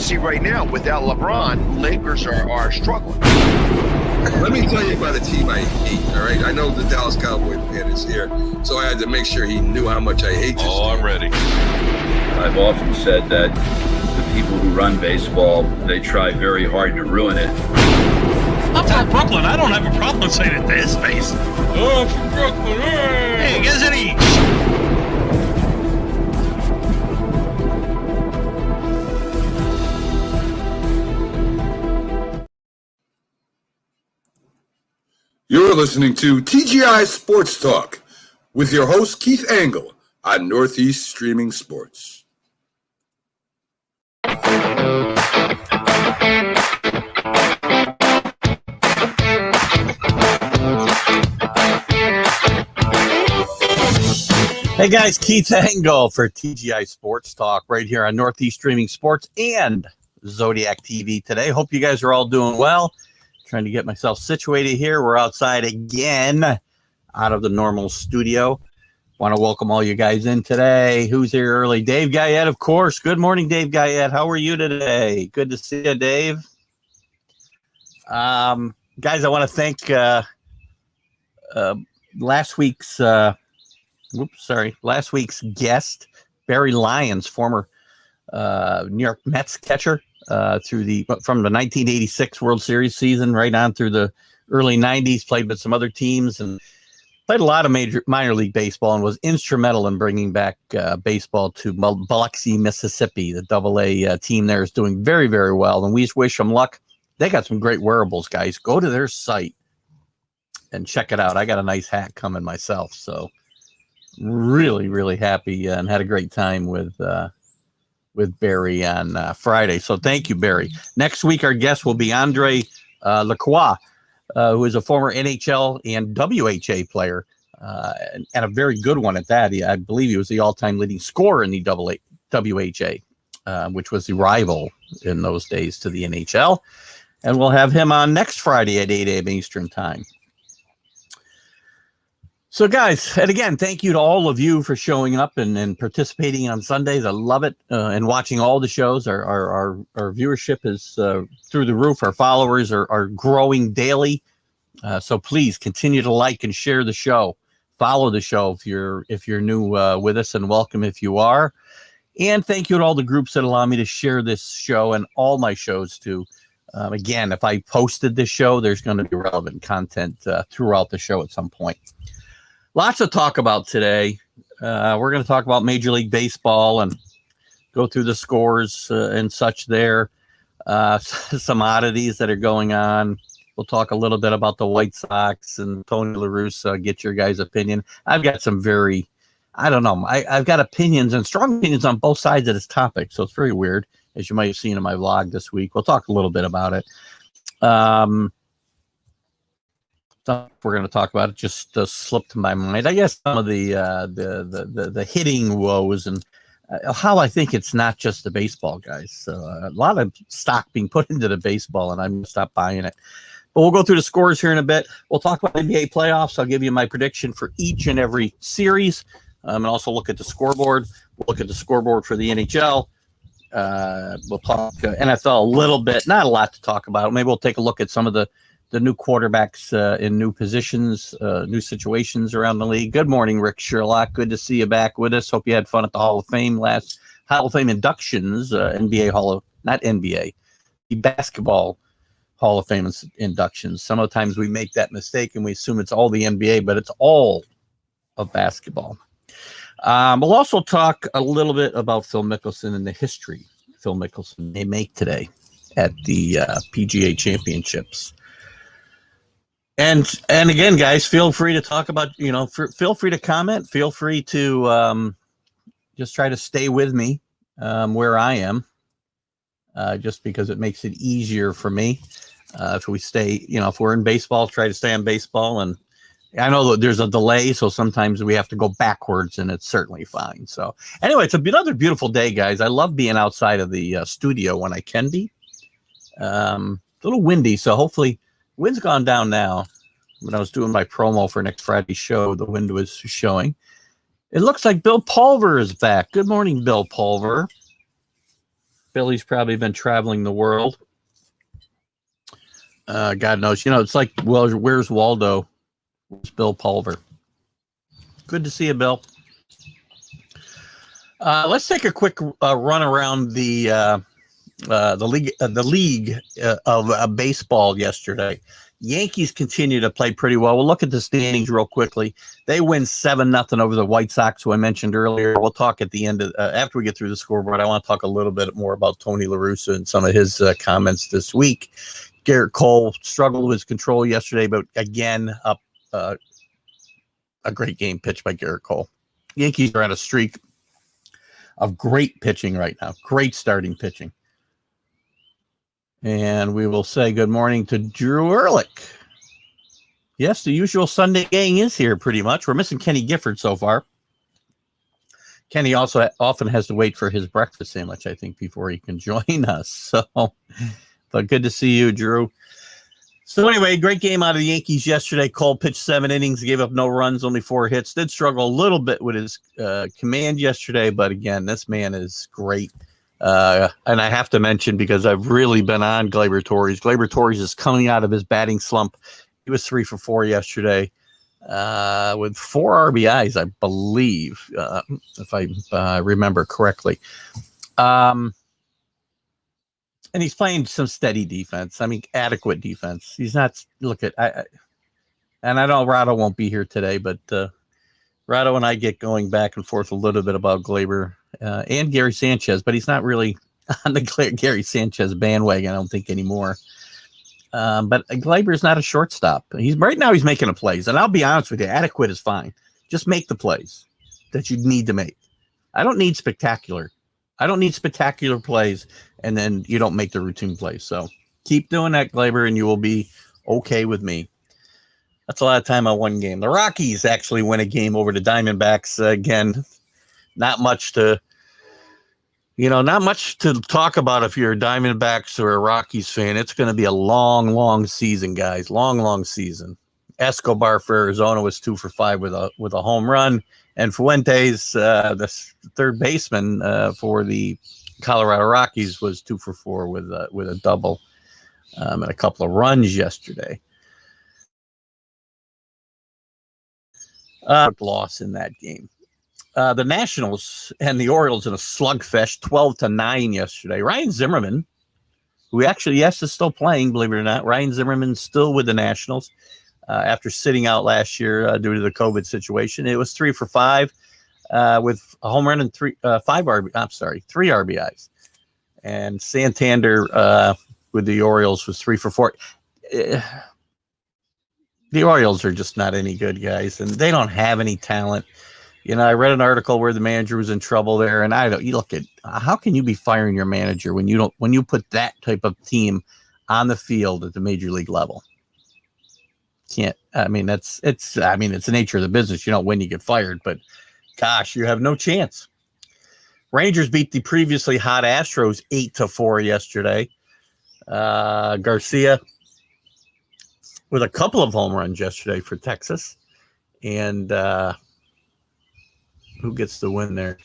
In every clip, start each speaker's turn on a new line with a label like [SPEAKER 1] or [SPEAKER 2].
[SPEAKER 1] see right now, without LeBron, Lakers are struggling.
[SPEAKER 2] Let me tell you about a team I hate, all right? I know the Dallas Cowboy fan is here, so I had to make sure he knew how much I hate this team.
[SPEAKER 3] I'm ready.
[SPEAKER 4] I've often said that the people who run baseball, they try very hard to ruin it.
[SPEAKER 5] I'm from Brooklyn. I don't have a problem saying it to his face.
[SPEAKER 3] Oh, from Brooklyn.
[SPEAKER 5] Hey, guess any.
[SPEAKER 2] You're listening to TGI Sports Talk with your host, Keith Angle, on Northeast Streaming Sports.
[SPEAKER 5] Hey guys, Keith Angle for TGI Sports Talk right here on Northeast Streaming Sports and Zodiac TV today. Hope you guys are all doing well. Trying to get myself situated here. We're outside again out of the normal studio. Want to welcome all you guys in today. Who's here early? Dave Guyette, of course. Good morning, Dave Guyette. How are you today? Good to see you, Dave. Guys, I want to thank last week's guest, Barry Lyons, former New York Mets catcher. From the 1986 World Series season right on through the early 90s, played with some other teams and played a lot of minor league baseball and was instrumental in bringing back baseball to Biloxi, Mississippi. The Double-A team there is doing very, very well, and we just wish them luck. They got some great wearables, guys. Go to their site and check it out. I got a nice hat coming myself, so really, really happy and had a great time with Barry on Friday. So thank you, Barry. Next week, our guest will be Andre Lacroix, who is a former NHL and WHA player, and a very good one at that. I believe he was the all-time leading scorer in the WHA, which was the rival in those days to the NHL. And we'll have him on next Friday at 8 a.m. Eastern Time. So, guys, and again, thank you to all of you for showing up and participating on Sundays. I love it, and watching all the shows. Our viewership is through the roof. Our followers are growing daily. So please continue to like and share the show. Follow the show if you're new with us, and welcome if you are. And thank you to all the groups that allow me to share this show and all my shows too. Again, if I posted this show, there's going to be relevant content throughout the show at some point. Lots to talk about today. We're going to talk about Major League Baseball and go through the scores and such there. Some oddities that are going on. We'll talk a little bit about the White Sox and Tony La Russa, get your guys' opinion. I've got some I've got opinions and strong opinions on both sides of this topic, so it's very weird, as you might have seen in my vlog this week. We'll talk a little bit about it. Stuff we're going to talk about, it just slipped my mind. I guess some of the hitting woes and how I think it's not just the baseball guys. So a lot of stock being put into the baseball, and I'm going to stop buying it. But we'll go through the scores here in a bit. We'll talk about NBA playoffs. I'll give you my prediction for each and every series, and also look at the scoreboard. We'll look at the scoreboard for the NHL. We'll talk NFL a little bit. Not a lot to talk about. Maybe we'll take a look at some of the new quarterbacks in new positions, new situations around the league. Good morning, Rick Sherlock. Good to see you back with us. Hope you had fun at the Hall of Fame last Hall of Fame inductions, the Basketball Hall of Fame inductions. Some of the times we make that mistake and we assume it's all the NBA, but it's all of basketball. We'll also talk a little bit about Phil Mickelson and the history Phil Mickelson may make today at the PGA Championships. And again, guys, feel free to talk about, feel free to comment. Feel free to just try to stay with me where I am, just because it makes it easier for me. If we stay, if we're in baseball, try to stay on baseball. And I know that there's a delay, so sometimes we have to go backwards, and it's certainly fine. So anyway, it's another beautiful day, guys. I love being outside of the studio when I can be. A little windy, so hopefully wind's gone down now. When I was doing my promo for next Friday's show, the wind was showing. It looks like Bill Pulver is back. Good morning, Bill Pulver. Billy's probably been traveling the world. God knows. It's like, well, where's Waldo? Where's Bill Pulver? Good to see you, Bill. Let's take a quick run around the league of baseball yesterday. Yankees continue to play pretty well. We'll look at the standings real quickly. They win 7-0 over the White Sox, who I mentioned earlier. We'll talk at the end of after we get through the scoreboard. I want to talk a little bit more about Tony La Russa and some of his comments this week. Garrett Cole struggled with his control yesterday, but again, up a great game pitched by Garrett Cole. Yankees are on a streak of great pitching right now. Great starting pitching. And we will say good morning to Drew Ehrlich. Yes, the usual Sunday gang is here pretty much. We're missing Kenny Gifford so far. Kenny also often has to wait for his breakfast sandwich, I think, before he can join us. So, but good to see you, Drew. So anyway, great game out of the Yankees yesterday. Cole pitched 7 innings, gave up no runs, only 4 hits. Did struggle a little bit with his command yesterday, but again, this man is great. And I have to mention, because I've really been on Gleyber Torres. Gleyber Torres is coming out of his batting slump. He was 3 for 4 yesterday with 4 RBIs, I believe, if I remember correctly. And he's playing some steady defense. I mean, adequate defense. He's not. Look at and I know Rado won't be here today, but Rado and I get going back and forth a little bit about Gleyber and Gary Sanchez, but he's not really on the Gary Sanchez bandwagon, I don't think, anymore. But Gleyber is not a shortstop. Right now he's making the plays, and I'll be honest with you, adequate is fine. Just make the plays that you need to make. I don't need spectacular plays, and then you don't make the routine plays. So keep doing that, Gleyber, and you will be okay with me. That's a lot of time on one game. The Rockies actually win a game over the Diamondbacks. Again, not much to talk about if you're a Diamondbacks or a Rockies fan. It's going to be a long, long season, guys. Long, long season. Escobar for Arizona was 2 for 5 with a home run, and Fuentes, the third baseman for the Colorado Rockies, was 2 for 4 with a double and a couple of runs yesterday. Loss in that game. The Nationals and the Orioles in a slugfest, 12-9 yesterday. Ryan Zimmerman, who actually, yes, is still playing, believe it or not. Ryan Zimmerman still with the Nationals after sitting out last year due to the COVID situation. It was 3 for 5 with a home run and 3 RBIs. And Santander with the Orioles was 3 for 4. The Orioles are just not any good, guys, and they don't have any talent. I read an article where the manager was in trouble there, and you look at how can you be firing your manager when you put that type of team on the field at the major league level? Can't. I mean, it's the nature of the business. When you get fired, but gosh, you have no chance. Rangers beat the previously hot Astros 8-4 yesterday. Garcia with a couple of home runs yesterday for Texas. And who gets the win there?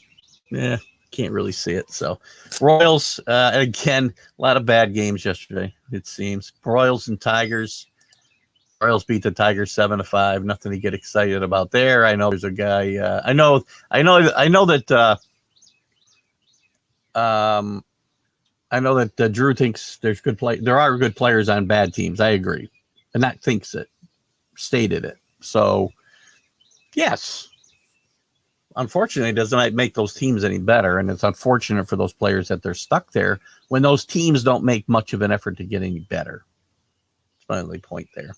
[SPEAKER 5] Can't really see it. So Royals, again, a lot of bad games yesterday, it seems. Royals and Tigers. Royals beat the Tigers 7-5. Nothing to get excited about there. I know there's a guy. I know that Drew thinks there's good play. There are good players on bad teams. I agree. And that thinks it, stated it. So, yes. Unfortunately, it doesn't make those teams any better. And it's unfortunate for those players that they're stuck there when those teams don't make much of an effort to get any better. That's my only point there.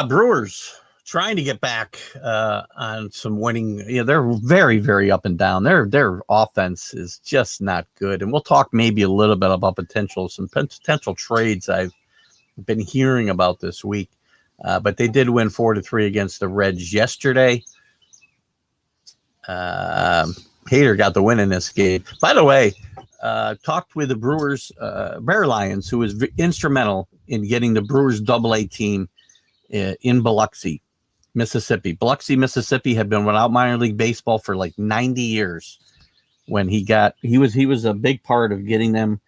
[SPEAKER 5] Brewers trying to get back on some winning. They're very, very up and down. Their offense is just not good. And we'll talk maybe a little bit about some potential trades I've been hearing about this week. But they did win 4-3 against the Reds yesterday. Hader got the win in this game. By the way, talked with the Brewers, Bear Lions, who was instrumental in getting the Brewers AA team in Biloxi, Mississippi. Biloxi, Mississippi had been without minor league baseball for like 90 years. when he was a big part of getting them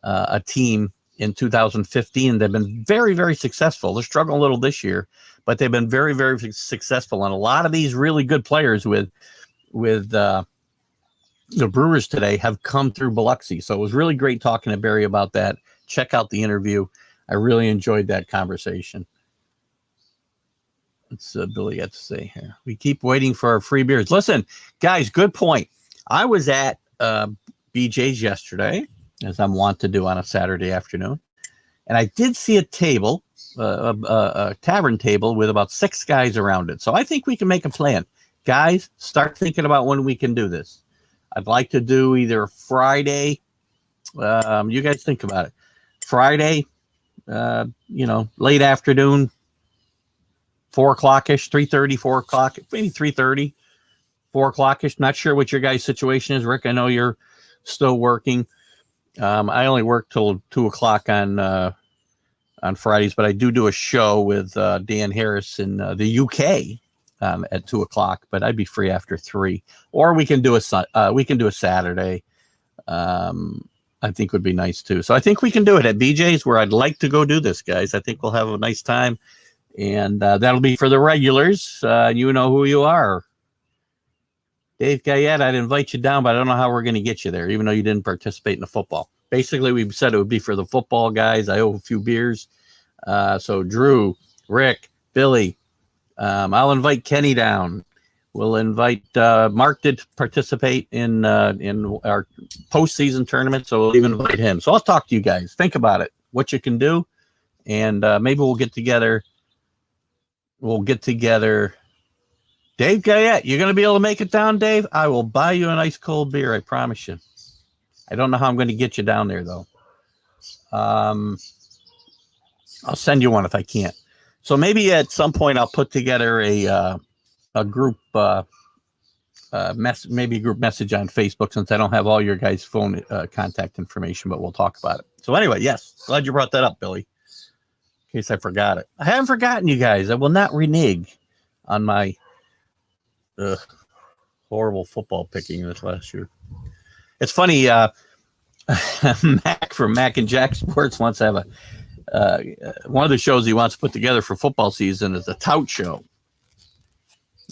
[SPEAKER 5] a team in 2015. They've been very, very successful. They're struggling a little this year, but they've been very, very successful. And a lot of these really good players with the Brewers today have come through Biloxi. So it was really great talking to Barry about that. Check out the interview. I really enjoyed that conversation. What's Billy got to say here? We keep waiting for our free beers. Listen, guys, good point. I was at BJ's yesterday, as I'm wont to do on a Saturday afternoon, and I did see a table, a tavern table with about 6 guys around it. So I think we can make a plan. Guys, start thinking about when we can do this. I'd like to do either Friday. You guys think about it. Friday, late afternoon, 4 o'clock-ish, 3:30, 4 o'clock, maybe 3:30, 4 o'clock-ish. Not sure what your guys' situation is. Rick, I know you're still working. I only work till 2 o'clock on Fridays, but I do a show with Dan Harris in the UK at 2 o'clock, but I'd be free after 3. Or we can do a Saturday. I think would be nice too. So I think we can do it at BJ's, where I'd like to go do this, guys. I think we'll have a nice time. And that'll be for the regulars. You know who you are. Dave Guyette, I'd invite you down, but I don't know how we're going to get you there, even though you didn't participate in the football. Basically, we said it would be for the football guys. I owe a few beers. So Drew, Rick, Billy, I'll invite Kenny down. We'll invite Mark did participate in our postseason tournament, so we'll even invite him. So I'll talk to you guys. Think about it, what you can do, and maybe we'll get together. Dave Guyette, you're going to be able to make it down, Dave? I will buy you an ice cold beer, I promise you. I don't know how I'm going to get you down there, though. I'll send you one if I can't. So maybe at some point I'll put together a group maybe a group message on Facebook, since I don't have all your guys' phone contact information, but we'll talk about it. So anyway, yes, glad you brought that up, Billy, in case I forgot it. I haven't forgotten you guys. I will not renege on my horrible football picking this last year. It's funny, Mac from Mac and Jack Sports wants to have one of the shows he wants to put together for football season is a tout show.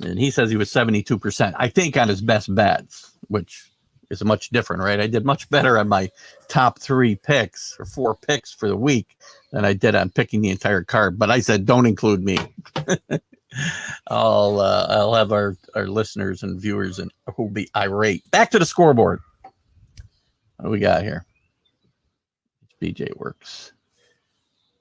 [SPEAKER 5] And he says he was 72%, I think, on his best bets, which is much different, right? I did much better on my top 3 picks or 4 picks for the week than I did on picking the entire card. But I said, don't include me. I'll have our listeners and viewers and who'll be irate. Back to the scoreboard. What do we got here? BJ works.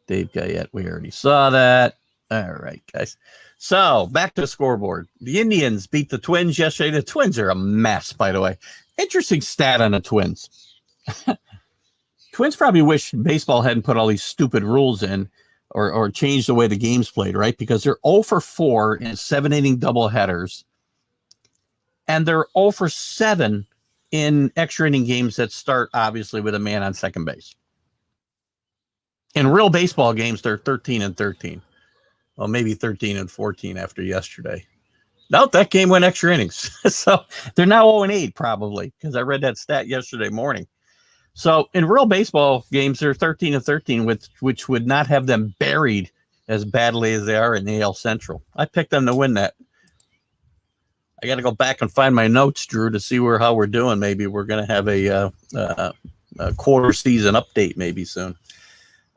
[SPEAKER 5] Dave Guyette, we already saw that. All right, guys. So back to the scoreboard. The Indians beat the Twins yesterday. The Twins are a mess, by the way. Interesting stat on the Twins. Twins probably wish baseball hadn't put all these stupid rules in or changed the way the game's played, right? Because they're 0 for 4 in 7-inning doubleheaders. And they're 0 for 7 in extra inning games that start, obviously, with a man on second base. In real baseball games, they're 13-13. Well, maybe 13-14 after yesterday. Nope, that game went extra innings. So they're now 0-8 probably, because I read that stat yesterday morning. So in real baseball games, they're 13-13, which would not have them buried as badly as they are in the AL Central. I picked them to win that. I got to go back and find my notes, Drew, to see how we're doing. Maybe we're going to have a quarter season update maybe soon.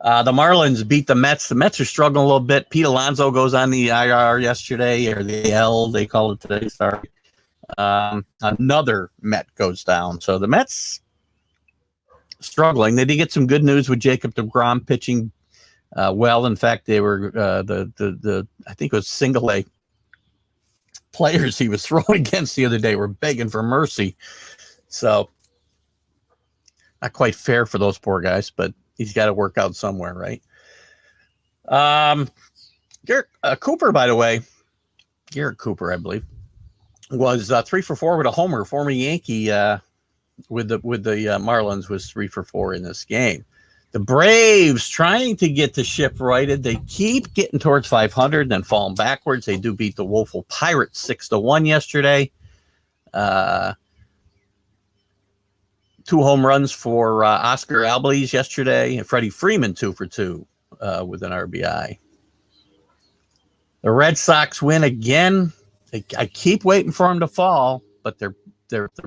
[SPEAKER 5] The Marlins beat the Mets. The Mets are struggling a little bit. Pete Alonso goes on the IR yesterday, or the L, they call it today. Sorry. Another Met goes down. So the Mets struggling. They did get some good news with Jacob deGrom pitching well. In fact, they were I think it was single A players he was throwing against the other day were begging for mercy. So not quite fair for those poor guys, but he's got to work out somewhere, right? Garrett Cooper, by the way, Garrett Cooper, I believe, was 3 for 4 with a homer. Former Yankee with the Marlins was 3 for 4 in this game. The Braves trying to get the ship righted. They keep getting towards 500 and then falling backwards. They do beat the Woeful Pirates 6-1 yesterday. 2 home runs for Oscar Albies yesterday, and Freddie Freeman 2 for 2 with an RBI. The Red Sox win again. I keep waiting for them to fall, but they're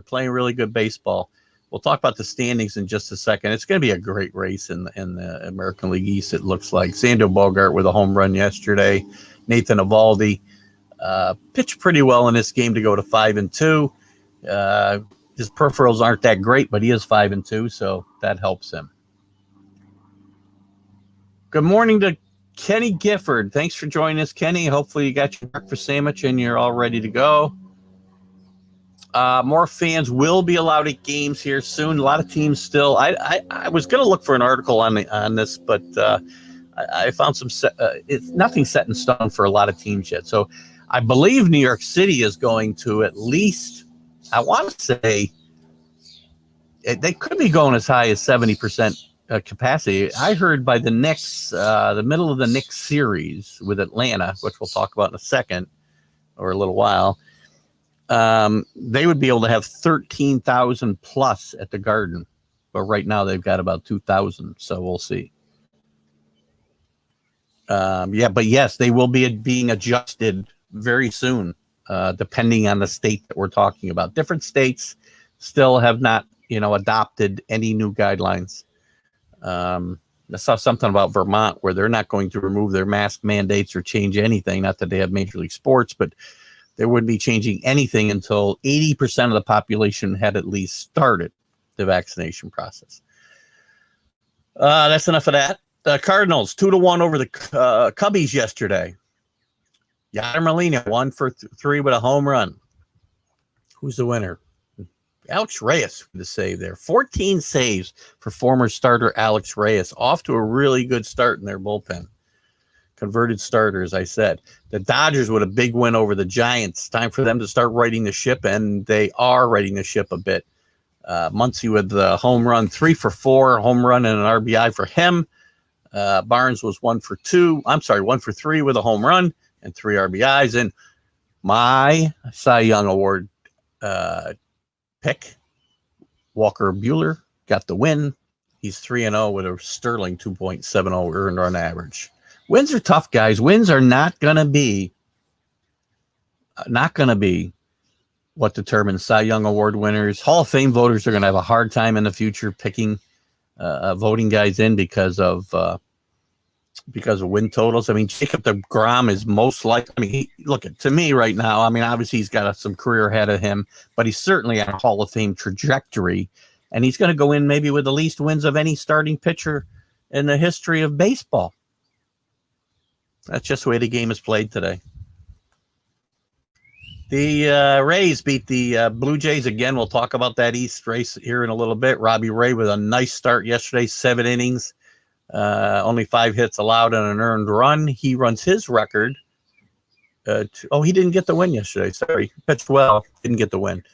[SPEAKER 5] playing really good baseball. We'll talk about the standings in just a second. It's going to be a great race in the American League East, it looks like. Xander Bogart with a home run yesterday. Nathan Eovaldi pitched pretty well in this game to go to 5-2. His peripherals aren't that great, but he is 5-2, so that helps him. Good morning to Kenny Gifford. Thanks for joining us, Kenny. Hopefully you got your breakfast sandwich and you're all ready to go. More fans will be allowed at games here soon. A lot of teams still. I was going to look for an article on this, but I found it's nothing set in stone for a lot of teams yet. So I believe New York City is going to at least, I want to say, they could be going as high as 70% capacity. I heard by the middle of the next series with Atlanta, which we'll talk about in a second or a little while, they would be able to have 13,000 plus at the Garden, but right now they've got about 2,000. So we'll see. But yes, they will be being adjusted very soon, depending on the state that we're talking about. Different states still have not, adopted any new guidelines. I saw something about Vermont where they're not going to remove their mask mandates or change anything. Not that they have Major League Sports, but they wouldn't be changing anything until 80% of the population had at least started the vaccination process. That's enough of that. The Cardinals 2-1 over the Cubbies yesterday. Yadier Molina 1 for 3 with a home run. Who's the winner? Alex Reyes with the save there. 14 saves for former starter Alex Reyes. Off to a really good start in their bullpen. Converted starter, as I said. The Dodgers with a big win over the Giants. Time for them to start righting the ship, and they are righting the ship a bit. Muncy with the home run, 3 for 4, home run and an RBI for him. Barnes was 1 for 3 with a home run and 3 RBIs. And my Cy Young Award pick, Walker Buehler, got the win. He's 3-0 with a sterling 2.70 earned run average. Wins are tough, guys. Wins are not going to be what determines Cy Young Award winners. Hall of Fame voters are going to have a hard time in the future picking voting guys in because of win totals. I mean, Jacob deGrom is most likely. I mean, look to me right now. I mean, obviously he's got some career ahead of him, but he's certainly on a Hall of Fame trajectory, and he's going to go in maybe with the least wins of any starting pitcher in the history of baseball. That's just the way the game is played today. The Rays beat the Blue Jays again. We'll talk about that East race here in a little bit. Robbie Ray with a nice start yesterday, 7 innings, only 5 hits allowed and an earned run. He runs his record. He didn't get the win yesterday. Sorry, pitched well, didn't get the win.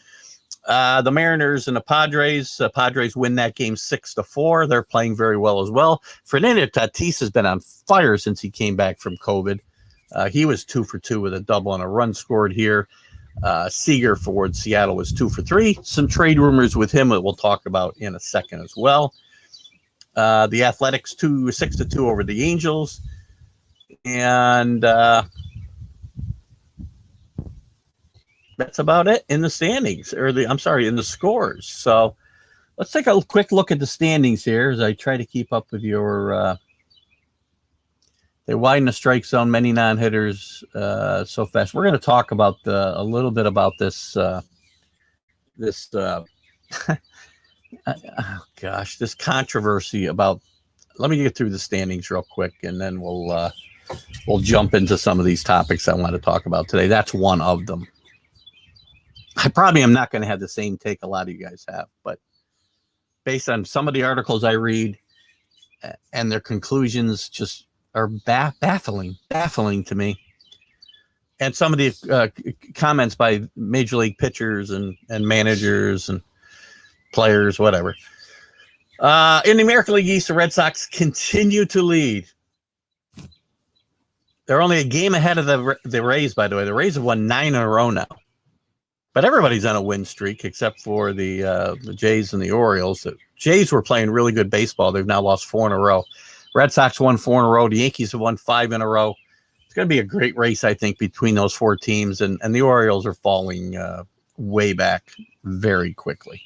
[SPEAKER 5] The Mariners and the Padres. Padres win that game 6-4. They're playing very well as well. Fernando Tatis has been on fire since he came back from COVID. He was 2 for 2 with a double and a run scored here. Seager for Seattle was 2 for 3. Some trade rumors with him that we'll talk about in a second as well. The Athletics 6-2 over the Angels. And that's about it in the standings, in the scores. So let's take a quick look at the standings here as I try to keep up with your. They widen the strike zone, many non-hitters so fast. We're going to talk about a little bit about this. This controversy about. Let me get through the standings real quick, and then we'll jump into some of these topics I want to talk about today. That's one of them. I probably am not going to have the same take a lot of you guys have, but based on some of the articles I read and their conclusions just are baffling to me. And some of the comments by major league pitchers and managers and players, whatever. In the American League East, the Red Sox continue to lead. They're only a game ahead of the Rays, by the way. The Rays have won 9 in a row now. But everybody's on a win streak except for the Jays and the Orioles. The Jays were playing really good baseball. They've now lost 4 in a row. Red Sox won 4 in a row. The Yankees have won 5 in a row. It's going to be a great race, I think, between those 4 teams. And the Orioles are falling way back very quickly.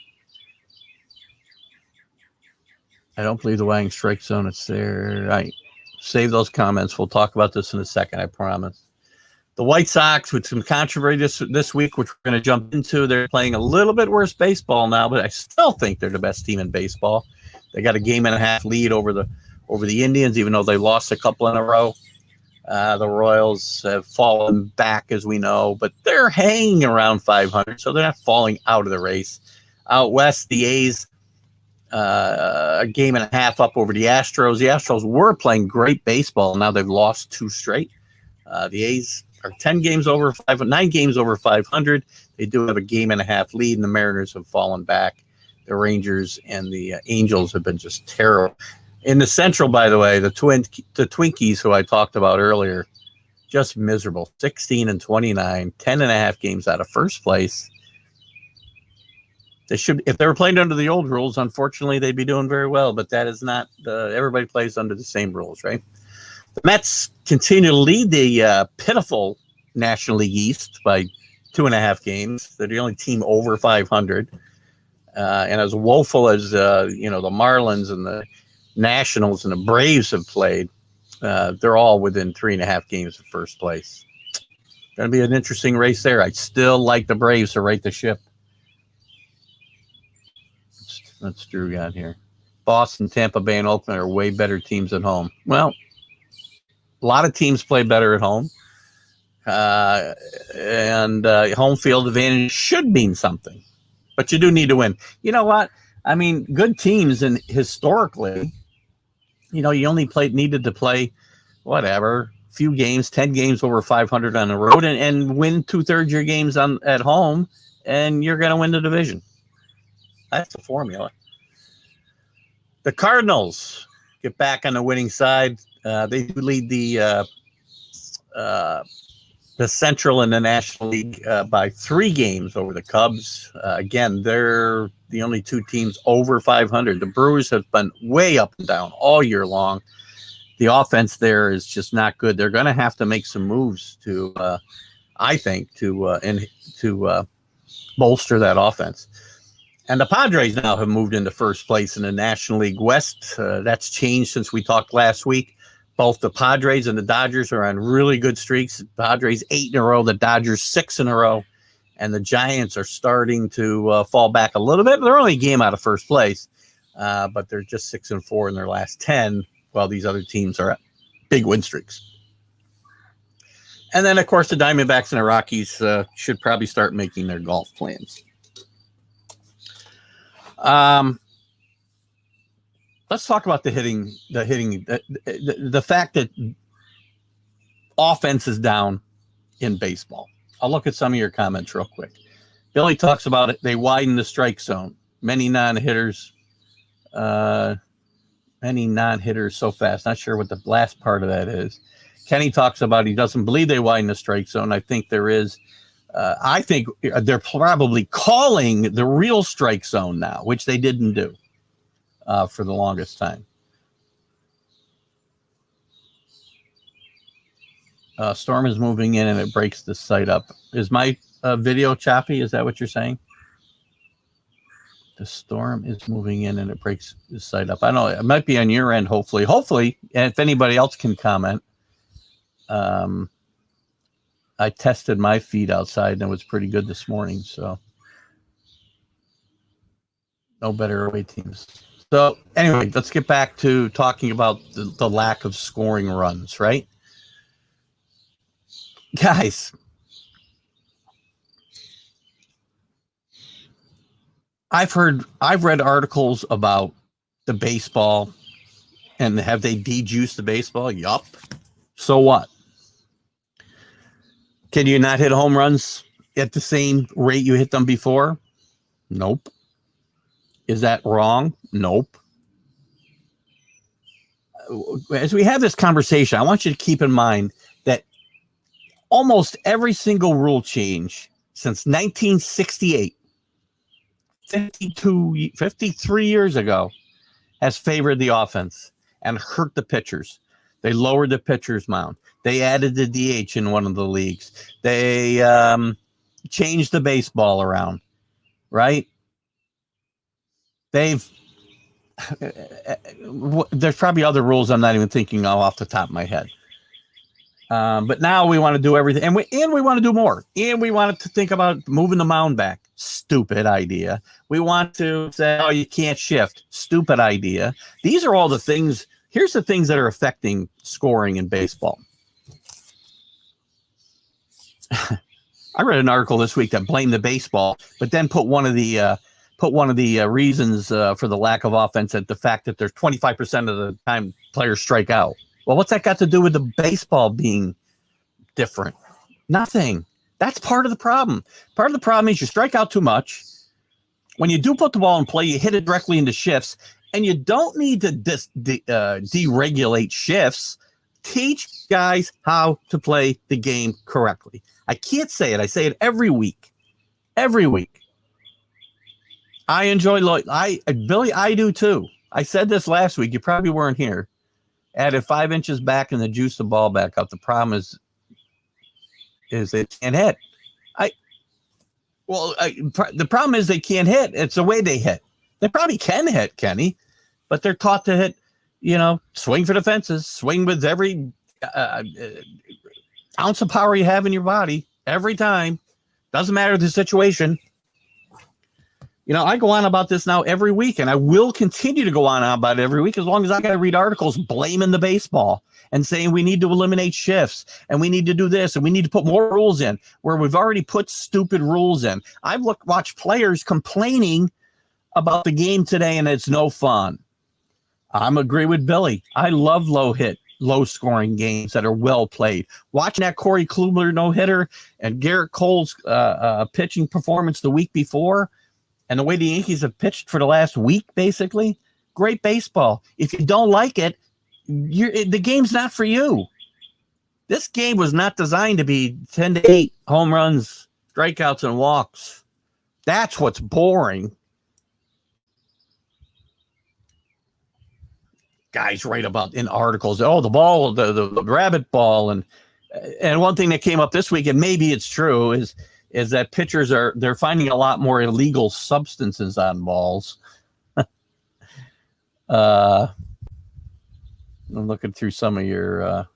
[SPEAKER 5] I don't believe the wagon strike zone. It's there. Right. Save those comments. We'll talk about this in a second, I promise. The White Sox, with some controversy this week, which we're going to jump into, they're playing a little bit worse baseball now, but I still think they're the best team in baseball. They got a 1.5 lead over the Indians, even though they lost a couple in a row. The Royals have fallen back, as we know, but they're hanging around 500, so they're not falling out of the race. Out west, the A's, a 1.5 up over the Astros. The Astros were playing great baseball. Now they've lost 2 straight. The A's are 9 games over 500. They do have a 1.5 lead, and the Mariners have fallen back. The Rangers and the Angels have been just terrible. In the Central, by the way, the Twinkies, who I talked about earlier, just miserable. 16 and 29, 10.5 games out of first place. They should, if they were playing under the old rules, unfortunately, they'd be doing very well. But that is not. Everybody plays under the same rules, right? The Mets continue to lead the pitiful National League East by 2.5 games. They're the only team over 500. And as woeful as the Marlins and the Nationals and the Braves have played, they're all within 3.5 games of first place. Going to be an interesting race there. I still like the Braves to right the ship. That's Drew got here. Boston, Tampa Bay, and Oakland are way better teams at home. Well, a lot of teams play better at home. And home field advantage should mean something. But you do need to win. You know what? I mean, good teams, and historically, you only needed to play, few games, 10 games over 500 on the road, and win 2/3 your games at home, and you're going to win the division. That's the formula. The Cardinals get back on the winning side. They do lead the Central and the National League by 3 games over the Cubs. Again, they're the only 2 teams over 500. The Brewers have been way up and down all year long. The offense there is just not good. They're going to have to make some moves to bolster that offense. And the Padres now have moved into first place in the National League West. That's changed since we talked last week. Both the Padres and the Dodgers are on really good streaks. The Padres 8 in a row, the Dodgers 6 in a row. And the Giants are starting to fall back a little bit. They're only a game out of first place, but they're just 6-4 in their last 10, while these other teams are at big win streaks. And then, of course, the Diamondbacks and the Rockies should probably start making their golf plans. Let's talk about the hitting. The fact that offense is down in baseball. I'll look at some of your comments real quick. Billy talks about it. They widen the strike zone. Many non-hitters so fast. Not sure what the last part of that is. Kenny talks about he doesn't believe they widen the strike zone. I think there is. I think they're probably calling the real strike zone now, which they didn't do for the longest time. Storm is moving in and it breaks the site up. Is my video choppy? Is that what you're saying? The storm is moving in and it breaks the site up. I don't know. It might be on your end, hopefully. Hopefully, and if anybody else can comment. I tested my feed outside and it was pretty good this morning. So no better away teams. So anyway, let's get back to talking about the lack of scoring runs, right? Guys, I've read articles about the baseball and have they de-juiced the baseball? Yup. So what? Can you not hit home runs at the same rate you hit them before? Nope. Is that wrong? Nope. As we have this conversation, I want you to keep in mind that almost every single rule change since 1968, 53 years ago, has favored the offense and hurt the pitchers. They lowered the pitcher's mound. They added the DH in one of the leagues. They changed the baseball around, right? There's probably other rules I'm not even thinking of off the top of my head. But now we want to do everything, and we want to do more. And we want to think about moving the mound back. Stupid idea. We want to say, oh, you can't shift. Stupid idea. These are all the things. Here's the things that are affecting scoring in baseball. I read an article this week that blamed the baseball, but then put one of the reasons for the lack of offense at the fact that there's 25% of the time players strike out. Well, what's that got to do with the baseball being different? Nothing. That's part of the problem. Part of the problem is you strike out too much. When you do put the ball in play, you hit it directly into shifts, and you don't need to deregulate shifts. Teach guys how to play the game correctly. I can't say it. I say it every week. Every week. I enjoy Billy, I do too. I said this last week. You probably weren't here. Added 5 inches back and then juice the ball back up. The problem is they can't hit. The problem is they can't hit. It's the way they hit. They probably can hit, Kenny, but they're taught to hit, swing for the fences, swing with every ounce of power you have in your body every time. Doesn't matter the situation. I go on about this now every week, and I will continue to go on about it every week as long as I got to read articles blaming the baseball and saying we need to eliminate shifts and we need to do this and we need to put more rules in where we've already put stupid rules in. I've watched players complaining about the game today, and it's no fun. I'm agree with Billy. I love low scoring games that are well played. Watching that Corey Kluber no-hitter and Garrett Cole's pitching performance the week before, and the way the Yankees have pitched for the last week, basically, great baseball. If you don't like it, the game's not for you. This game was not designed to be 10-8 home runs, strikeouts, and walks. That's what's boring. Guys write about in articles, the ball, the rabbit ball, and one thing that came up this week, and maybe it's true, is that pitchers they're finding a lot more illegal substances on balls. I'm looking through some of your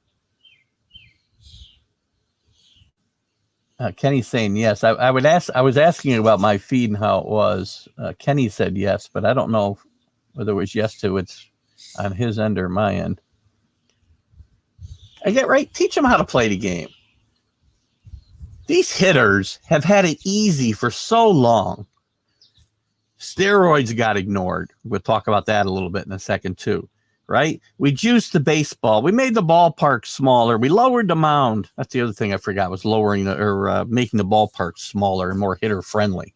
[SPEAKER 5] Kenny's saying yes. I was asking about my feed and how it was. Kenny said yes, but I don't know whether it was yes to it's on his end or my end. I get right. Teach them how to play the game. These hitters have had it easy for so long. Steroids got ignored. We'll talk about that a little bit in a second too, right? We juiced the baseball. We made the ballpark smaller. We lowered the mound. That's the other thing I forgot was making the ballpark smaller and more hitter friendly.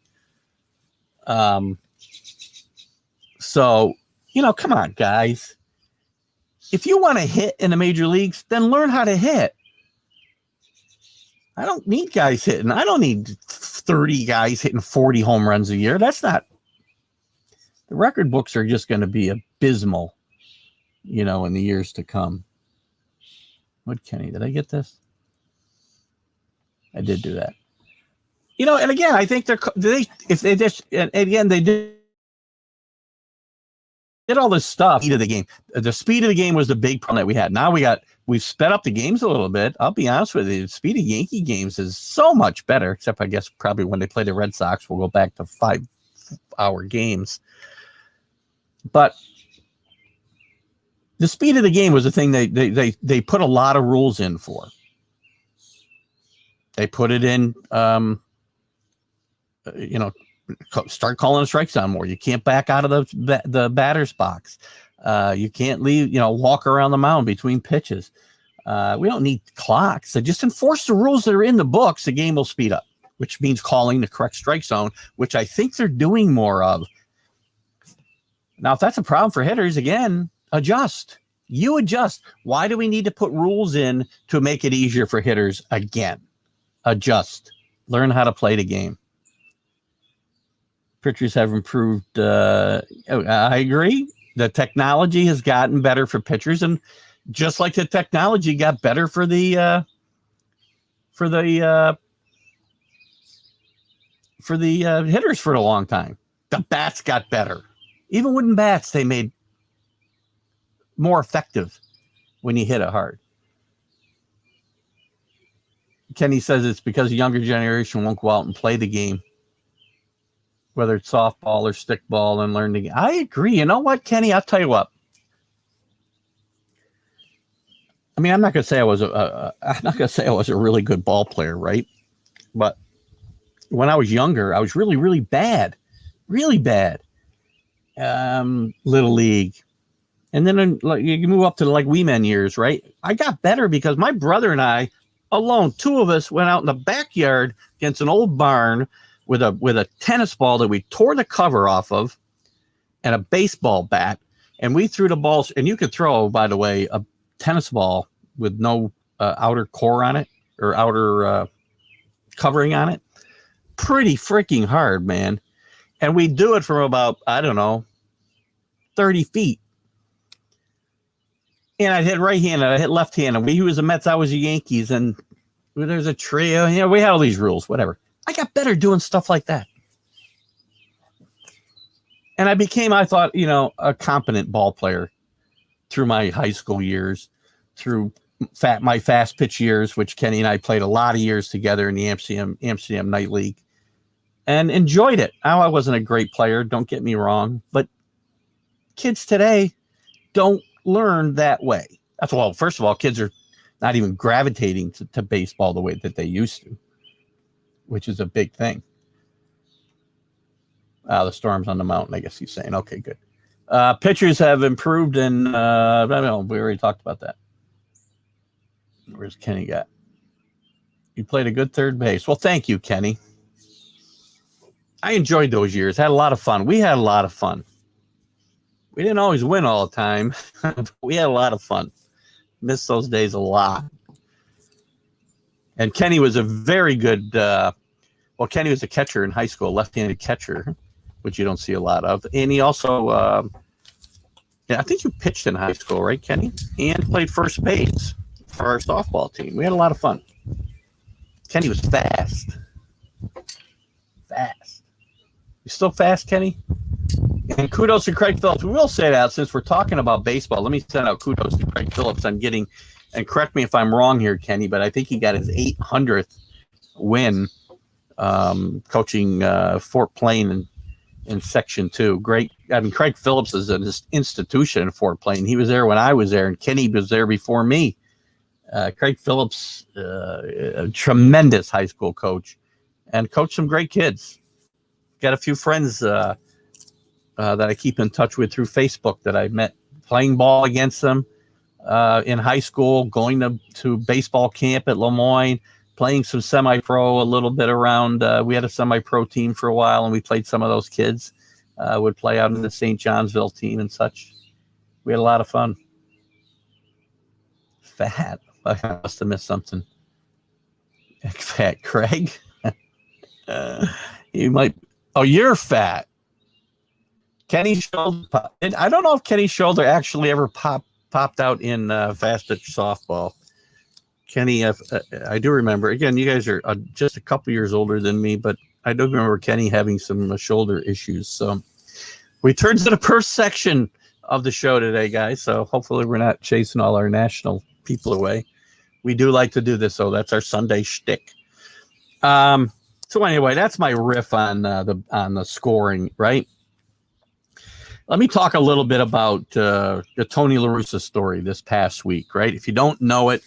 [SPEAKER 5] So, come on, guys. If you want to hit in the major leagues, then learn how to hit. I don't need guys hitting. I don't need 30 guys hitting 40 home runs a year. That's not. The record books are just going to be abysmal, in the years to come. What, Kenny? Did I get this? I did do that. And again, I think they did all this stuff. Speed of the game. The speed of the game was the big problem that we had. Now we've sped up the games a little bit. I'll be honest with you. The speed of Yankee games is so much better, except I guess probably when they play the Red Sox, we'll go back to 5-hour games. But the speed of the game was the thing they put a lot of rules in for. They put it in, start calling strikes on more. You can't back out of the batter's box. You can't leave, walk around the mound between pitches. We don't need clocks. So just enforce the rules that are in the books. The game will speed up, which means calling the correct strike zone, which I think they're doing more of. Now, if that's a problem for hitters, again, adjust. You adjust. Why do we need to put rules in to make it easier for hitters? Again, adjust. Learn how to play the game. Pitchers have improved. I agree. The technology has gotten better for pitchers, and just like the technology got better for the hitters for a long time. The bats got better. Even wooden bats, they made more effective when you hit it hard. Kenny says it's because the younger generation won't go out and play the game, whether it's softball or stickball, and learn the game. I agree. You know what, Kenny? I'll tell you what. I mean, I'm not gonna say I was a really good ball player, right? But when I was younger, I was really, really bad. Little league. And then you move up to like wee men years, right? I got better because my brother and I, alone, two of us went out in the backyard against an old barn with a tennis ball that we tore the cover off of and a baseball bat. And we threw the balls, and you could throw, by the way, a tennis ball with no outer core on it or outer covering on it. Pretty freaking hard, man. And we do it from about, 30 feet. And I'd hit right-handed, I'd hit left-handed. He was the Mets, I was the Yankees, and there's a trio. We had all these rules, whatever. I got better doing stuff like that. And I became, I thought, a competent ball player through my high school years, through my fast pitch years, which Kenny and I played a lot of years together in the Amsterdam Night League, and enjoyed it. Now, I wasn't a great player, don't get me wrong, but kids today don't learn that way. That's well, first of all, kids are not even gravitating to baseball the way that they used to, which is a big thing. The storm's on the mountain, I guess he's saying. Okay, good. Pitchers have improved, and we already talked about that. Where's Kenny got? You played a good third base. Well, thank you, Kenny. I enjoyed those years. Had a lot of fun. We had a lot of fun. We didn't always win all the time. But we had a lot of fun. Missed those days a lot. And Kenny was a very good, Kenny was a catcher in high school, left-handed catcher, which you don't see a lot of. And he also, I think you pitched in high school, right, Kenny? And played first base for our softball team. We had a lot of fun. Kenny was fast. You still fast, Kenny? And kudos to Craig Phillips. We will say that since we're talking about baseball. Let me send out kudos to Craig Phillips. I'm getting, and correct me if I'm wrong here, Kenny, but I think he got his 800th win coaching Fort Plain in Section 2. Great. I mean, Craig Phillips is an institution in Fort Plain. He was there when I was there, and Kenny was there before me. Craig Phillips, a tremendous high school coach, and coached some great kids. Got a few friends that I keep in touch with through Facebook that I met playing ball against them in high school, going to baseball camp at Lemoyne, playing some semi-pro a little bit around. We had a semi-pro team for a while, and we played some of those kids. Would play out in the St. Johnsville team and such. We had a lot of fun. Fat. I must have missed something. Fat Craig. You might. Oh, you're fat. Kenny's shoulder. I don't know if Kenny's shoulder actually ever popped out in fast pitch softball. Kenny, I do remember. Again, you guys are just a couple years older than me, but I do remember Kenny having some shoulder issues. So we turn to the first section of the show today, guys. So hopefully we're not chasing all our national people away. We do like to do this, so that's our Sunday shtick. So anyway, that's my riff on the scoring, right? Let me talk a little bit about the Tony La Russa story this past week, right? If you don't know it,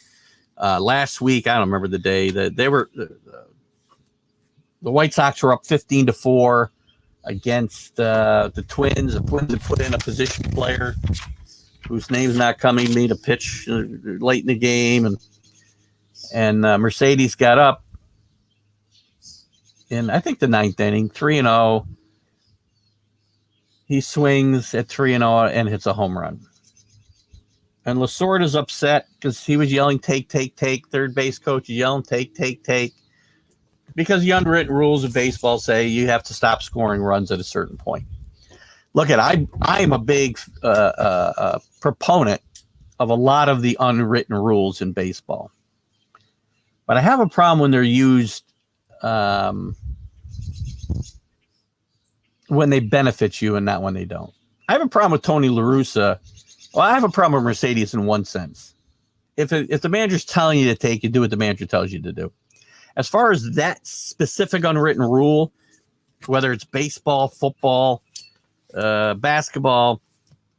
[SPEAKER 5] last week, I don't remember the day, that they were the White Sox were up 15-4 against the Twins. The Twins had put in a position player whose name's not coming to me to pitch late in the game, and Mercedes got up in, I think, the ninth inning, 3-0. He swings at 3-0 and hits a home run. And Lasorda's upset because he was yelling, take, take, take. Third base coach is yelling, take, take, take. because the unwritten rules of baseball say you have to stop scoring runs at a certain point. Look at I'm a big proponent of a lot of the unwritten rules in baseball, but I have a problem when they're used when they benefit you and not when they don't. I have a problem with Tony La Russa. Well, I have a problem with Mercedes in one sense. If the manager's telling you to take, you do what the manager tells you to do. As far as that specific unwritten rule, whether it's baseball, football, basketball,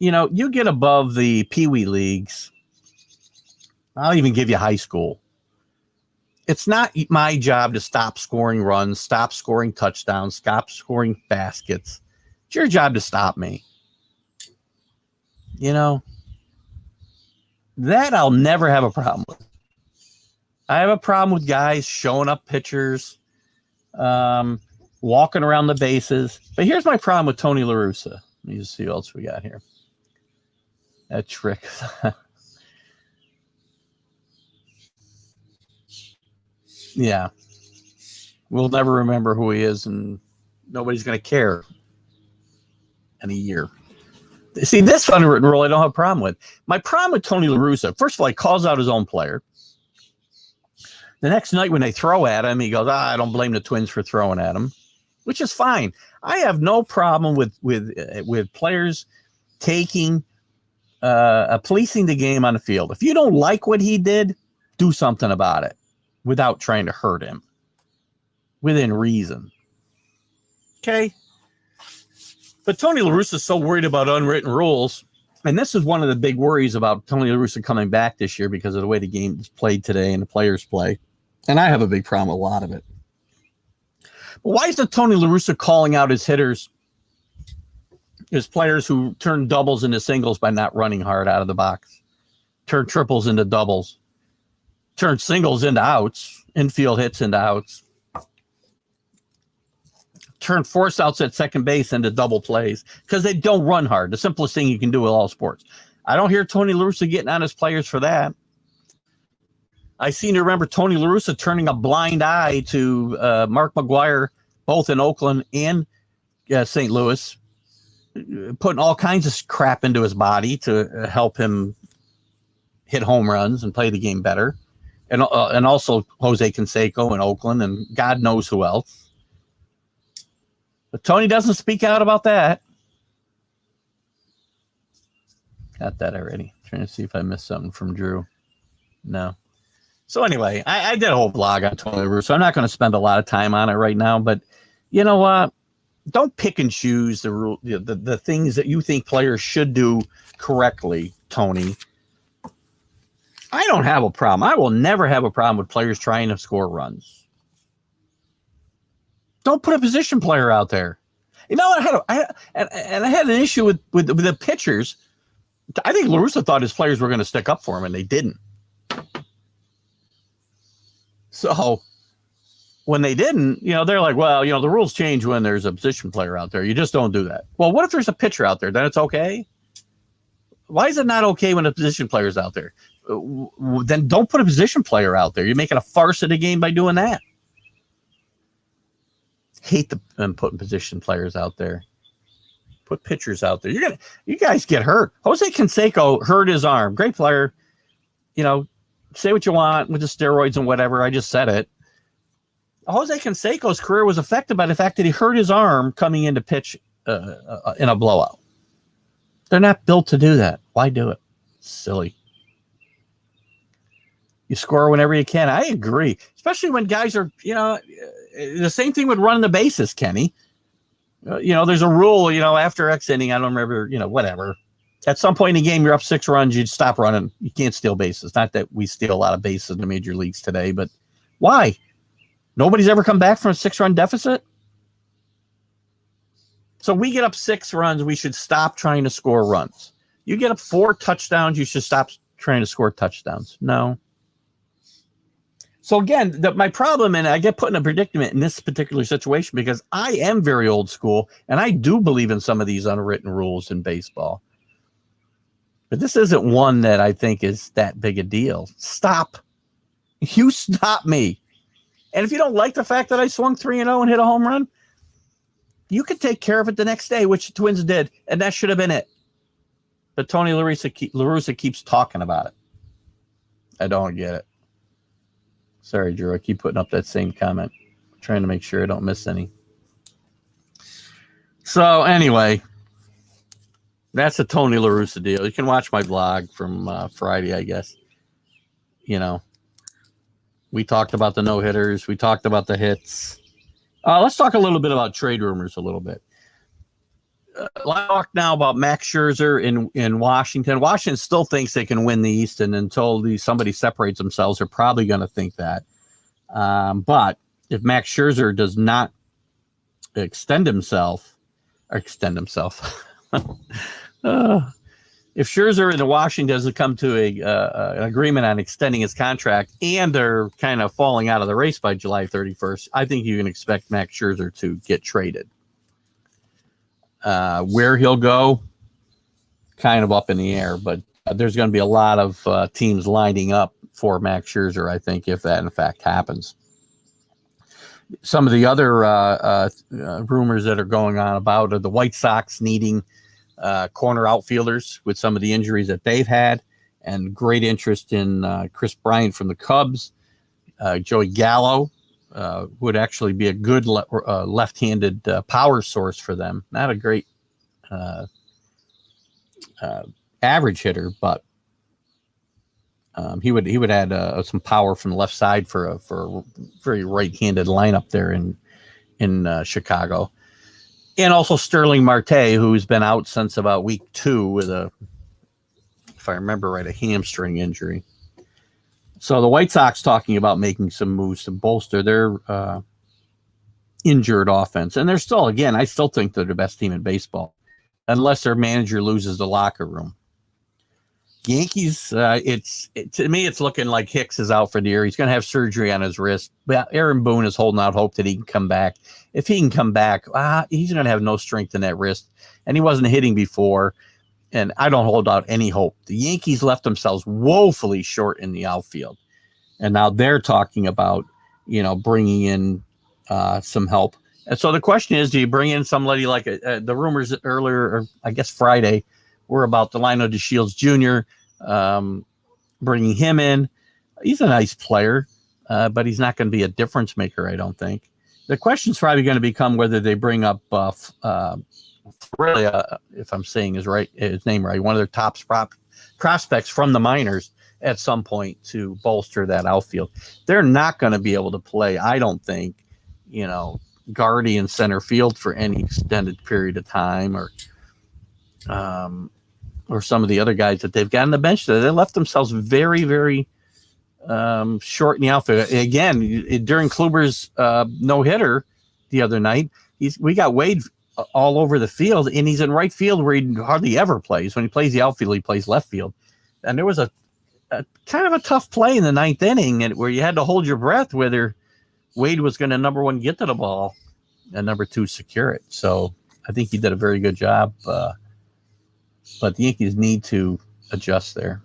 [SPEAKER 5] you get above the peewee leagues. I'll even give you high school. It's not my job to stop scoring runs, stop scoring touchdowns, stop scoring baskets. It's your job to stop me. That I'll never have a problem with. I have a problem with guys showing up pitchers, walking around the bases. But here's my problem with Tony La Russa. Let me just see what else we got here. That trick. Yeah. We'll never remember who he is, and nobody's going to care in a year. See, this unwritten rule I don't have a problem with. My problem with Tony La Russa, first of all, he calls out his own player. The next night when they throw at him, he goes, I don't blame the Twins for throwing at him, which is fine. I have no problem with players taking policing the game on the field. If you don't like what he did, do something about it without trying to hurt him, within reason. Okay? But Tony La Russa is so worried about unwritten rules, and this is one of the big worries about Tony La Russa coming back this year because of the way the game is played today and the players play. And I have a big problem with a lot of it. But why is the Tony La Russa calling out his hitters, his players who turn doubles into singles by not running hard out of the box, turn triples into doubles, turn singles into outs, infield hits into outs, turn force outs at second base into double plays? Because they don't run hard. The simplest thing you can do with all sports. I don't hear Tony La Russa getting on his players for that. I seem to remember Tony La Russa turning a blind eye to Mark McGwire, both in Oakland and St. Louis, putting all kinds of crap into his body to help him hit home runs and play the game better. And also Jose Canseco in Oakland and God knows who else. But Tony doesn't speak out about that. Got that already. Trying to see if I missed something from Drew. No. So anyway, I did a whole blog on Tony La Russa. I'm not going to spend a lot of time on it right now, but you know what? Don't pick and choose the things that you think players should do correctly, Tony. I don't have a problem. I will never have a problem with players trying to score runs. Don't put a position player out there. I had an issue with the pitchers. I think La Russa thought his players were going to stick up for him, and they didn't. So when they didn't, they're like, well, the rules change when there's a position player out there. You just don't do that. Well, what if there's a pitcher out there? Then it's okay. Why is it not okay when a position player's out there? Then don't put a position player out there. You're making a farce of the game by doing that. Hate them putting position players out there. Put pitchers out there. You guys get hurt. Jose Canseco hurt his arm. Great player. Say what you want with the steroids and whatever. I just said it. Jose Canseco's career was affected by the fact that he hurt his arm coming in to pitch in a blowout. They're not built to do that. Why do it? Silly. You score whenever you can. I agree. Especially when guys are, the same thing with running the bases, Kenny. There's a rule, after X inning, I don't remember, whatever. At some point in the game, you're up 6 runs, you'd stop running. You can't steal bases. Not that we steal a lot of bases in the major leagues today, but why? Nobody's ever come back from a 6-run deficit? So we get up 6 runs, we should stop trying to score runs. You get up 4 touchdowns, you should stop trying to score touchdowns. No. So again, my problem, and I get put in a predicament in this particular situation because I am very old school, and I do believe in some of these unwritten rules in baseball. But this isn't one that I think is that big a deal. Stop. You stop me. And if you don't like the fact that I swung 3-0 and hit a home run, you could take care of it the next day, which the Twins did, and that should have been it. But Tony La Russa keeps talking about it. I don't get it. Sorry, Drew. I keep putting up that same comment. I'm trying to make sure I don't miss any. So anyway, that's a Tony La Russa deal. You can watch my vlog from Friday, I guess. You know, we talked about the no-hitters. We talked about the hits. Let's talk a little bit about trade rumors a little bit. Let's talk now about Max Scherzer in Washington. Washington still thinks they can win the East, and until somebody separates themselves, they're probably going to think that. But if Max Scherzer does not extend himself, if Scherzer and Washington doesn't come to an agreement on extending his contract, and they're kind of falling out of the race by July 31st, I think you can expect Max Scherzer to get traded. Where he'll go, kind of up in the air, but there's going to be a lot of teams lining up for Max Scherzer, I think, if that in fact happens. Some of the other rumors that are going on about are the White Sox needing corner outfielders with some of the injuries that they've had, and great interest in Chris Bryant from the Cubs. Joey Gallo would actually be a good left-handed power source for them. Not a great average hitter, but he would add some power from the left side for a very right-handed lineup there in Chicago. And also Sterling Marte, who's been out since about week 2 with if I remember right, a hamstring injury. So the White Sox talking about making some moves to bolster their injured offense. And they're still, again, I still think they're the best team in baseball, unless their manager loses the locker room. Yankees, to me, it's looking like Hicks is out for the year. He's going to have surgery on his wrist. But Aaron Boone is holding out hope that he can come back. If he can come back, he's going to have no strength in that wrist. And he wasn't hitting before. And I don't hold out any hope. The Yankees left themselves woefully short in the outfield. And now they're talking about, bringing in some help. And so the question is, do you bring in somebody like the rumors earlier, or I guess Friday, were about Delino DeShields Jr., bringing him in. He's a nice player, but he's not going to be a difference maker, I don't think. The question's probably going to become whether they bring up really, if I'm saying his name right, one of their top prospects from the minors at some point to bolster that outfield. They're not going to be able to play, I don't think, guardian center field for any extended period of time, or some of the other guys that they've got on the bench there. They left themselves very, very short in the outfield. Again, during Kluber's no-hitter the other night, we got Wade all over the field, and he's in right field where he hardly ever plays. When he plays the outfield, he plays left field. And there was a kind of a tough play in the 9th inning where you had to hold your breath whether Wade was going to, number one, get to the ball, and number two, secure it. So I think he did a very good job. But the Yankees need to adjust there.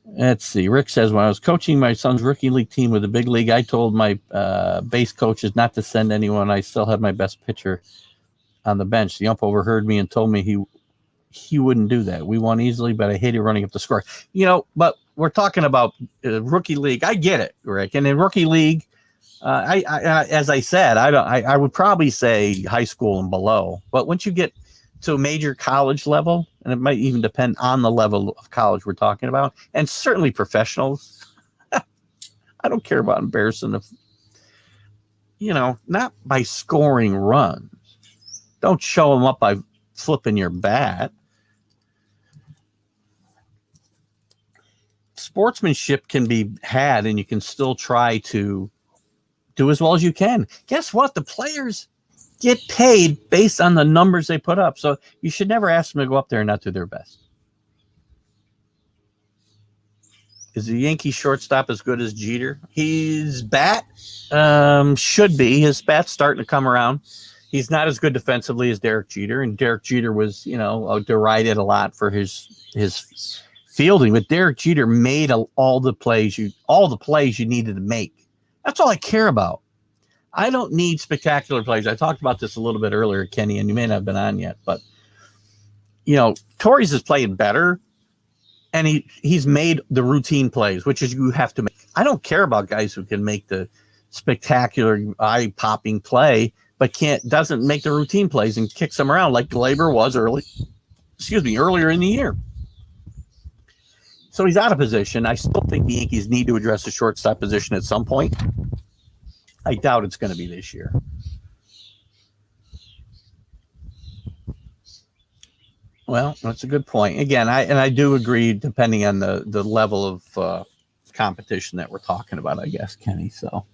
[SPEAKER 5] Let's see. Rick says, when I was coaching my son's rookie league team with the big league, I told my base coaches not to send anyone. I still had my best pitcher on the bench. The ump overheard me and told me he wouldn't do that. We won easily, but I hated running up the score. But we're talking about rookie league. I get it, Rick. And in rookie league, I as I said, I would probably say high school and below. But once you get to a major college level, and it might even depend on the level of college we're talking about, and certainly professionals, I don't care about embarrassing not by scoring runs. Don't show them up by flipping your bat. Sportsmanship can be had, and you can still try to do as well as you can. Guess what? The players get paid based on the numbers they put up. So you should never ask them to go up there and not do their best. Is the Yankee shortstop as good as Jeter? His bat should be. His bat's starting to come around. He's not as good defensively as Derek Jeter, and Derek Jeter was, derided a lot for his fielding. But Derek Jeter made all the plays you needed to make That's all I care about. I don't need spectacular plays. I talked about this a little bit earlier, Kenny, and you may not have been on yet, but Torres is playing better, and he's made the routine plays, which is you have to make. I don't care about guys who can make the spectacular eye-popping play, but doesn't make the routine plays and kicks them around like Glaber was earlier in the year. So he's out of position. I still think the Yankees need to address the shortstop position at some point. I doubt it's going to be this year. Well, that's a good point. Again, I do agree, depending on the level of competition that we're talking about, I guess, Kenny. So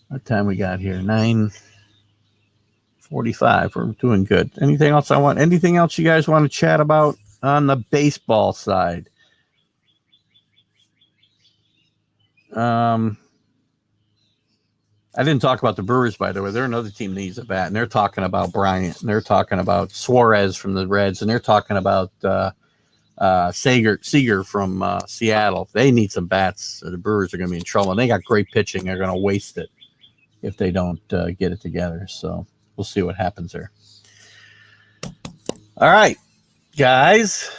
[SPEAKER 5] what time we got here? 9:45. We're doing good. Anything else you guys want to chat about on the baseball side? I didn't talk about the Brewers, by the way. They're another team that needs a bat, and they're talking about Bryant, and they're talking about Suarez from the Reds, and they're talking about Seager from Seattle. They need some bats. The Brewers are going to be in trouble, and they got great pitching. They're going to waste it if they don't get it together. So we'll see what happens there. All right, guys.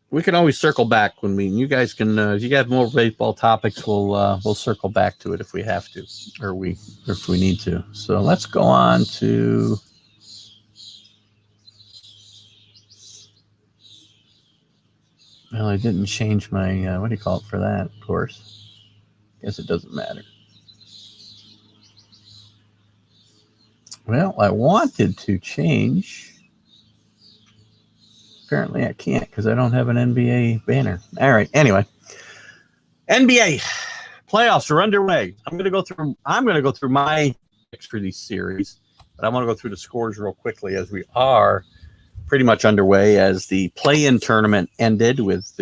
[SPEAKER 5] We can always circle back when you guys can. If you got more baseball topics, we'll circle back to it if we have to, or if we need to. So let's go on to. Well, I didn't change my what do you call it for that? Of course, guess it doesn't matter. Well, I wanted to change. Apparently I can't because I don't have an NBA banner. All right. Anyway, NBA playoffs are underway. I'm going to go through my picks for these series, but I want to go through the scores real quickly as we are pretty much underway as the play-in tournament ended with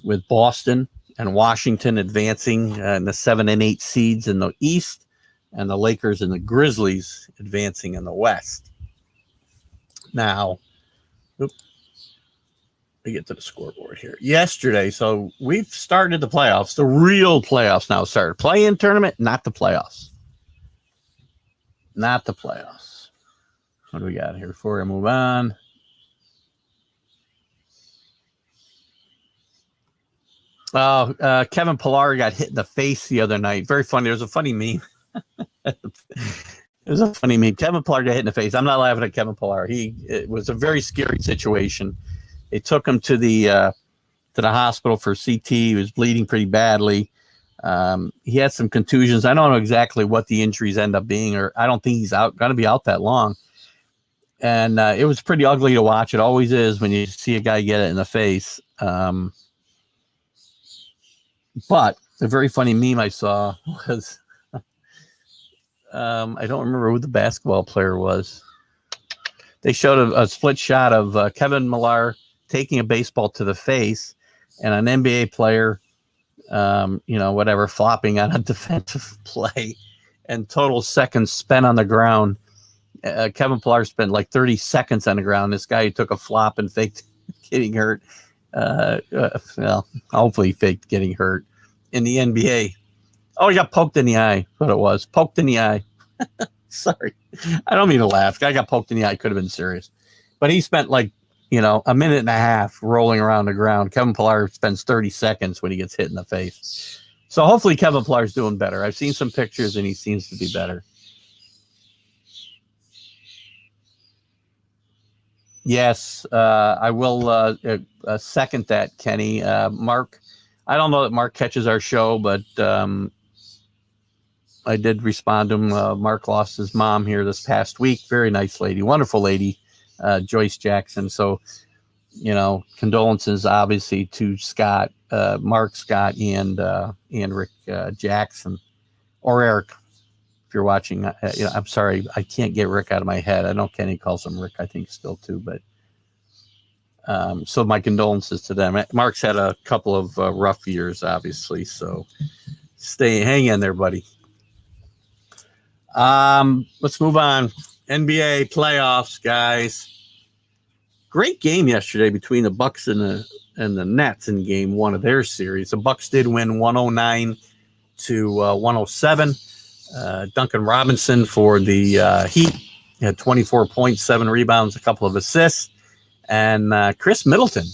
[SPEAKER 5] with Boston and Washington advancing in the 7 and 8 seeds in the East, and the Lakers and the Grizzlies advancing in the West. Now, let me get to the scoreboard here. Yesterday, so we've started the playoffs. The real playoffs now started. Play-in tournament, not the playoffs. Not the playoffs. What do we got here before I move on? Kevin Pillar got hit in the face the other night. Very funny. There was a funny meme. It was a funny meme. Kevin Pillar got hit in the face. I'm not laughing at Kevin Pillar. It was a very scary situation. They took him to the hospital for CT. He was bleeding pretty badly. He had some contusions. I don't know exactly what the injuries end up being, or I don't think he's going to be out that long. And it was pretty ugly to watch. It always is when you see a guy get it in the face. But the very funny meme I saw was, I don't remember who the basketball player was. They showed a split shot of Kevin Millar taking a baseball to the face and an NBA player, flopping on a defensive play, and total seconds spent on the ground. Kevin Pillar spent like 30 seconds on the ground. This guy took a flop and faked getting hurt. Hopefully he faked getting hurt in the NBA. Oh, he got poked in the eye. That's what it was. Poked in the eye. Sorry. I don't mean to laugh. Guy got poked in the eye. Could have been serious. But he spent a minute and a half rolling around the ground. Kevin Pillar spends 30 seconds when he gets hit in the face. So hopefully Kevin Pillar's doing better. I've seen some pictures and he seems to be better. Yes, I will second that, Kenny. Mark, I don't know that Mark catches our show, but I did respond to him. Mark lost his mom here this past week. Very nice lady, wonderful lady, Joyce Jackson. So, condolences obviously to Scott, Mark, Scott, and Rick Jackson, or Eric. If you're watching, I'm sorry, I can't get Rick out of my head. I know Kenny calls him Rick, I think still too, but so my condolences to them. Mark's had a couple of rough years, obviously, so hang in there, buddy. Let's move on. NBA playoffs, guys. Great game yesterday between the Bucks and and the Nets in game one of their series. The Bucks did win 109 to 107. Duncan Robinson for the Heat had 24 points, 7 rebounds, a couple of assists. And Chris Middleton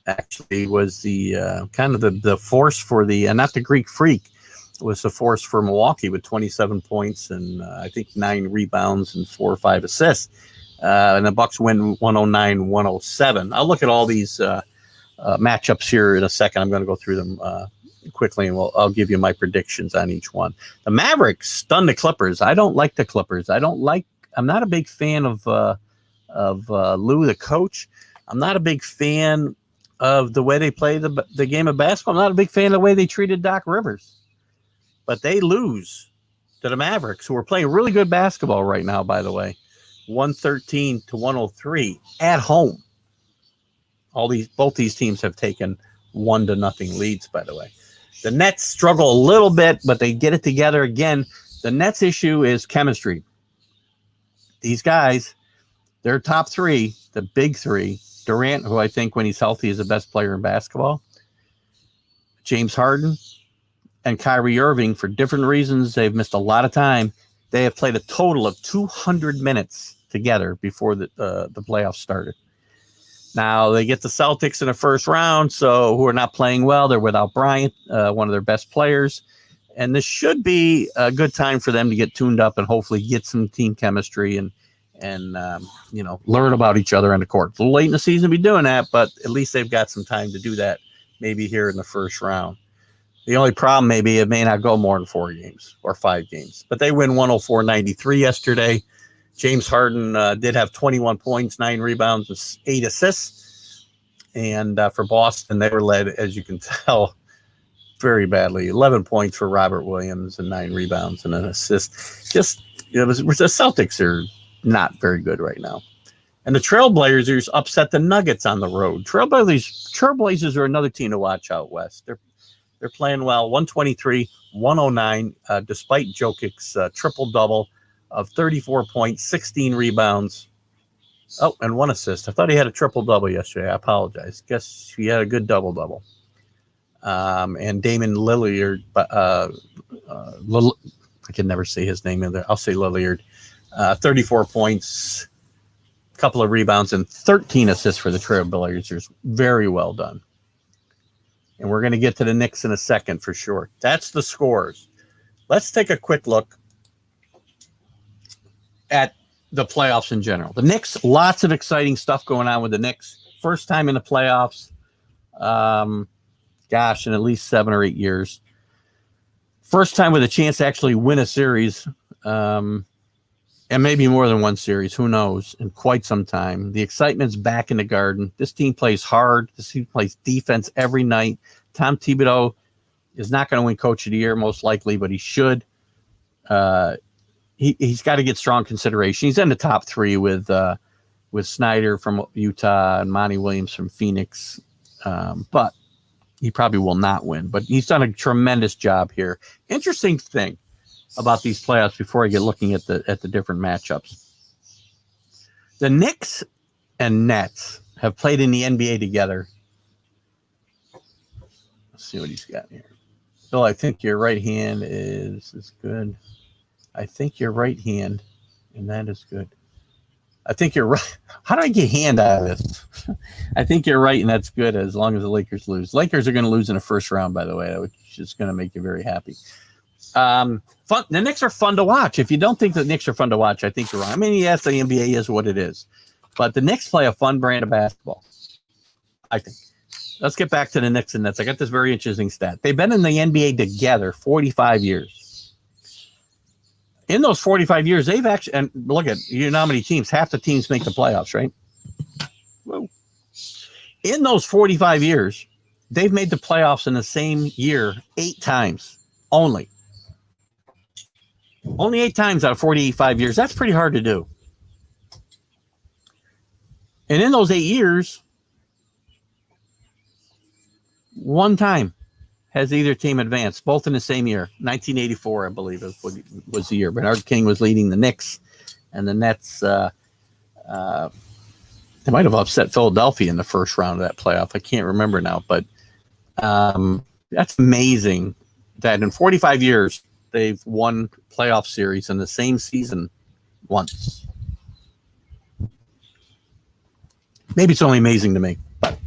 [SPEAKER 5] actually was the kind of the force for the, not the Greek Freak, was the force for Milwaukee with 27 points and I think 9 rebounds and 4 or 5 assists. And the Bucks win 109-107. I'll look at all these matchups here in a second. I'm going to go through them quickly, and I'll give you my predictions on each one. The Mavericks stunned the Clippers. I don't like the Clippers. I'm not a big fan of Lou, the coach. I'm not a big fan of the way they play the game of basketball. I'm not a big fan of the way they treated Doc Rivers. But they lose to the Mavericks, who are playing really good basketball right now, by the way. 113 to 103 at home. Both these teams have taken 1-0 leads, by the way. The Nets struggle a little bit, but they get it together again. The Nets issue is chemistry. These guys, their top three, the big three, Durant, who I think when he's healthy is the best player in basketball, James Harden, and Kyrie Irving, for different reasons, they've missed a lot of time. They have played a total of 200 minutes together before the playoffs started. Now, they get the Celtics in the first round, who are not playing well. They're without Bryant, one of their best players. And this should be a good time for them to get tuned up and hopefully get some team chemistry and learn about each other on the court. It's a little late in the season to be doing that, but at least they've got some time to do that maybe here in the first round. The only problem may be it may not go more than 4 games or 5 games. But they win 104-93 yesterday. James Harden did have 21 points, 9 rebounds, and 8 assists. And for Boston, they were led, as you can tell, very badly. 11 points for Robert Williams and 9 rebounds and an assist. The Celtics are not very good right now. And the Trailblazers upset the Nuggets on the road. Trailblazers are another team to watch out west. They're playing well, 123-109, despite Jokic's triple-double of 34 points, 16 rebounds. Oh, and 1 assist. I thought he had a triple-double yesterday. I apologize. Guess he had a good double-double. And Damon Lillard, I can never say his name in there. I'll say Lillard. 34 points, a couple of rebounds, and 13 assists for the Trailblazers. Very well done. And we're going to get to the Knicks in a second for sure. That's the scores. Let's take a quick look at the playoffs in general. The Knicks, lots of exciting stuff going on with the Knicks. First time in the playoffs, in at least 7 or 8 years. First time with a chance to actually win a series, and maybe more than one series, who knows, in quite some time. The excitement's back in the Garden. This team plays hard. This team plays defense every night. Tom Thibodeau is not going to win Coach of the Year, most likely, but he should. He's got to get strong consideration. He's in the top 3 with Snyder from Utah and Monty Williams from Phoenix, but he probably will not win. But he's done a tremendous job here. Interesting thing about these playoffs before I get looking at the different matchups. The Knicks and Nets have played in the NBA together. Let's see what he's got here. Bill, I think your right hand is good. I think your right hand, and that is good. I think you're right. How do I get hand out of this? I think you're right, and that's good as long as the Lakers lose. Lakers are going to lose in the first round, by the way, which is going to make you very happy. Fun. The Knicks are fun to watch. If you don't think the Knicks are fun to watch, I think you're wrong. I mean, yes, the NBA is what it is, but the Knicks play a fun brand of basketball, I think. Let's get back to the Knicks and Nets. I got this very interesting stat. They've been in the NBA together 45 years. In those 45 years, they've actually, and look at, you know how many teams, half the teams make the playoffs, right? Whoa. In those 45 years, they've made the playoffs in the same year 8 times only. Only 8 times out of 45 years. That's pretty hard to do. And in those 8 years, 1 time has either team advanced, both in the same year. 1984, I believe, was the year. Bernard King was leading the Knicks, and the Nets have They might have upset Philadelphia in the first round of that playoff. I can't remember now, but that's amazing that in 45 years they've won playoff series in the same season once. Maybe it's only amazing to me, but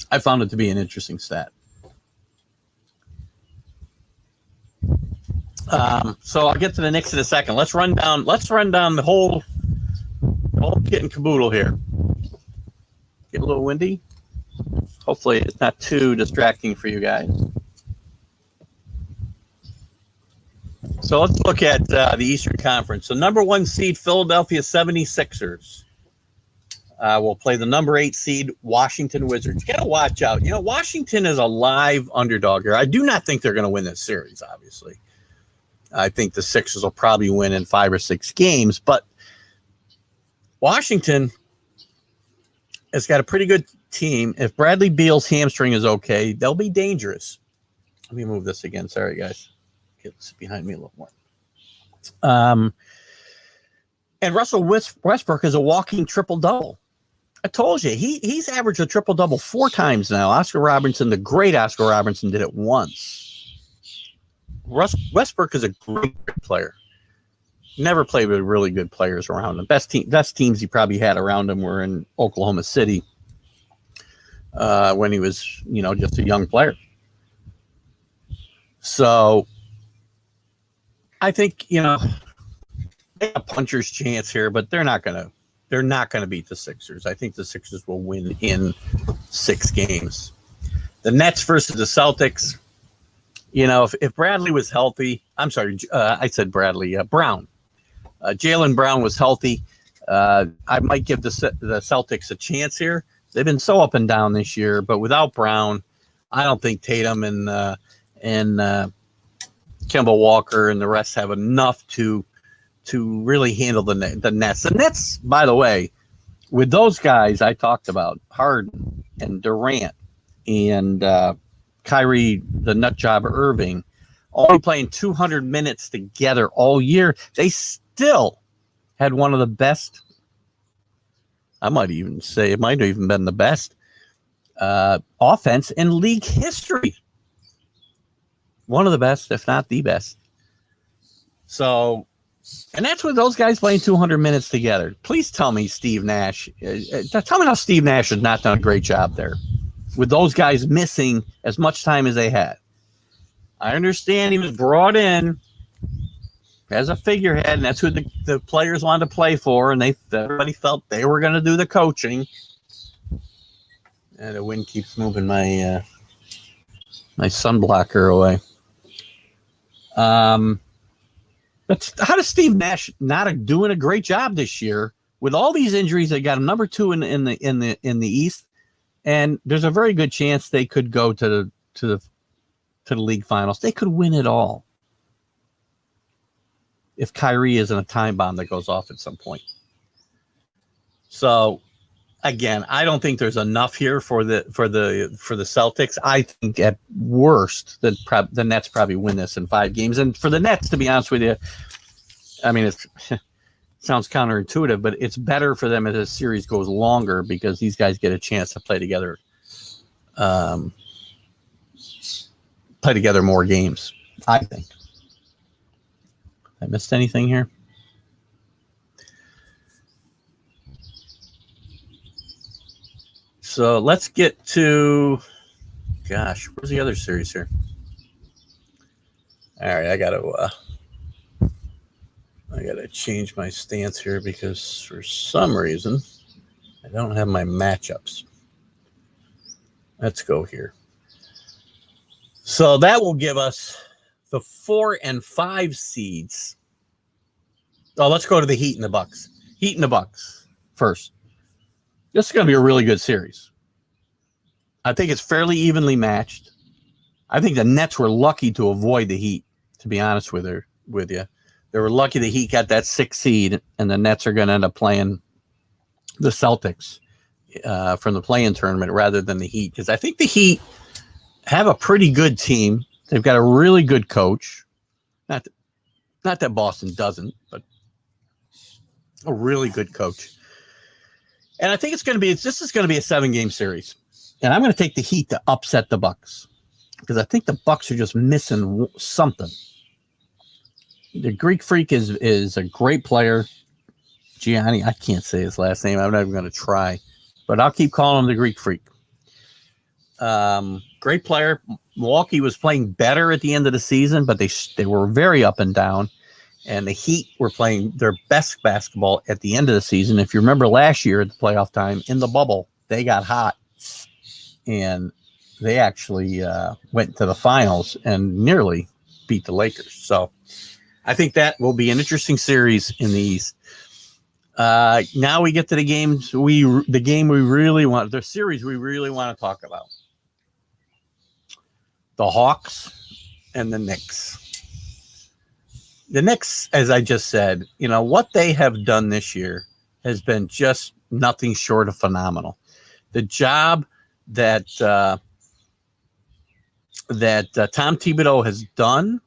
[SPEAKER 5] I found it to be an interesting stat. So I'll get to the Knicks in a second. Let's run down the whole kit and caboodle here. Get a little windy. Hopefully it's not too distracting for you guys. So let's look at the Eastern Conference. So number 1 seed, Philadelphia 76ers. Will play the number 8 seed, Washington Wizards. You got to watch out. You know, Washington is a live underdog here. I do not think they're going to win this series, obviously. I think the Sixers will probably win in 5 or 6 games, but Washington has got a pretty good team. If Bradley Beal's hamstring is okay, they'll be dangerous. Let me move this again. Sorry, guys. Get this behind me a little more. And Russell Westbrook is a walking triple-double. I told you, he's averaged a triple-double 4 times now. Oscar Robertson, the great Oscar Robertson, did it once. Westbrook is a great player. Never played with really good players around him. Best teams he probably had around him were in Oklahoma City when he was, just a young player. So I think, they have a puncher's chance here, but they're not gonna beat the Sixers. I think the Sixers will win in 6 games. The Nets versus the Celtics. If Bradley was healthy, I'm sorry, I said Bradley, Brown. Jaylen Brown was healthy. I might give the Celtics a chance here. They've been so up and down this year, but without Brown, I don't think Tatum and Kemba Walker and the rest have enough to really handle the Nets. The Nets, by the way, with those guys I talked about, Harden and Durant and Kyrie, the nut job Irving, only playing 200 minutes together all year, they still had one of the best, I might even say it might have even been the best offense in league history. One of the best, if not the best. So, and that's with those guys playing 200 minutes together. Please tell me Steve Nash. Tell me how Steve Nash has not done a great job there with those guys missing as much time as they had. I understand he was brought in as a figurehead, and that's who the players wanted to play for, and everybody felt they were going to do the coaching. And the wind keeps moving my sunblocker away. But how does Steve Nash not doing a great job this year with all these injuries? They got him number 2 in the East, and there's a very good chance they could go to the league finals. They could win it all if Kyrie isn't a time bomb that goes off at some point. So again, I don't think there's enough here for the Celtics. I think at worst that the Nets probably win this in 5 games. And for the Nets, to be honest with you, I mean, it sounds counterintuitive, but it's better for them as the series goes longer because these guys get a chance to play together more games, I think. I missed anything here? So let's get to, gosh, where's the other series here? All right, I gotta change my stance here because for some reason I don't have my matchups. Let's go here. So that will give us the 4 and 5 seeds. Oh, let's go to the Heat and the Bucks. Heat and the Bucks first. This is going to be a really good series. I think it's fairly evenly matched. I think the Nets were lucky to avoid the Heat, to be honest with you. They were lucky the Heat got that 6th seed, and the Nets are going to end up playing the Celtics from the play-in tournament rather than the Heat, because I think the Heat have a pretty good team. They've got a really good coach. Not that Boston doesn't, but a really good coach. And I think this is going to be a 7-game series. And I'm going to take the Heat to upset the Bucks because I think the Bucks are just missing something. The Greek Freak is a great player. Gianni, I can't say his last name. I'm not even going to try, but I'll keep calling him the Greek Freak. Great player. Milwaukee was playing better at the end of the season, but they were very up and down. And the Heat were playing their best basketball at the end of the season. If you remember last year at the playoff time in the bubble, they got hot and they actually went to the finals and nearly beat the Lakers. So I think that will be an interesting series in the East. Now we get to the games the series we really want to talk about. The Hawks and the Knicks. The Knicks, as I just said, what they have done this year has been just nothing short of phenomenal. The job that Tom Thibodeau has done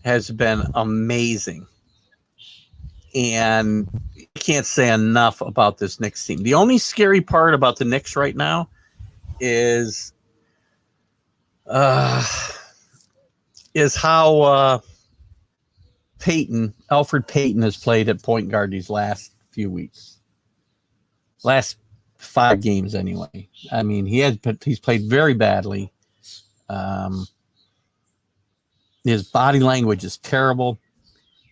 [SPEAKER 5] has been amazing. And I can't say enough about this Knicks team. The only scary part about the Knicks right now is how Alfred Payton has played at point guard these last few weeks. Last 5 games anyway. I mean, he's played very badly. His body language is terrible,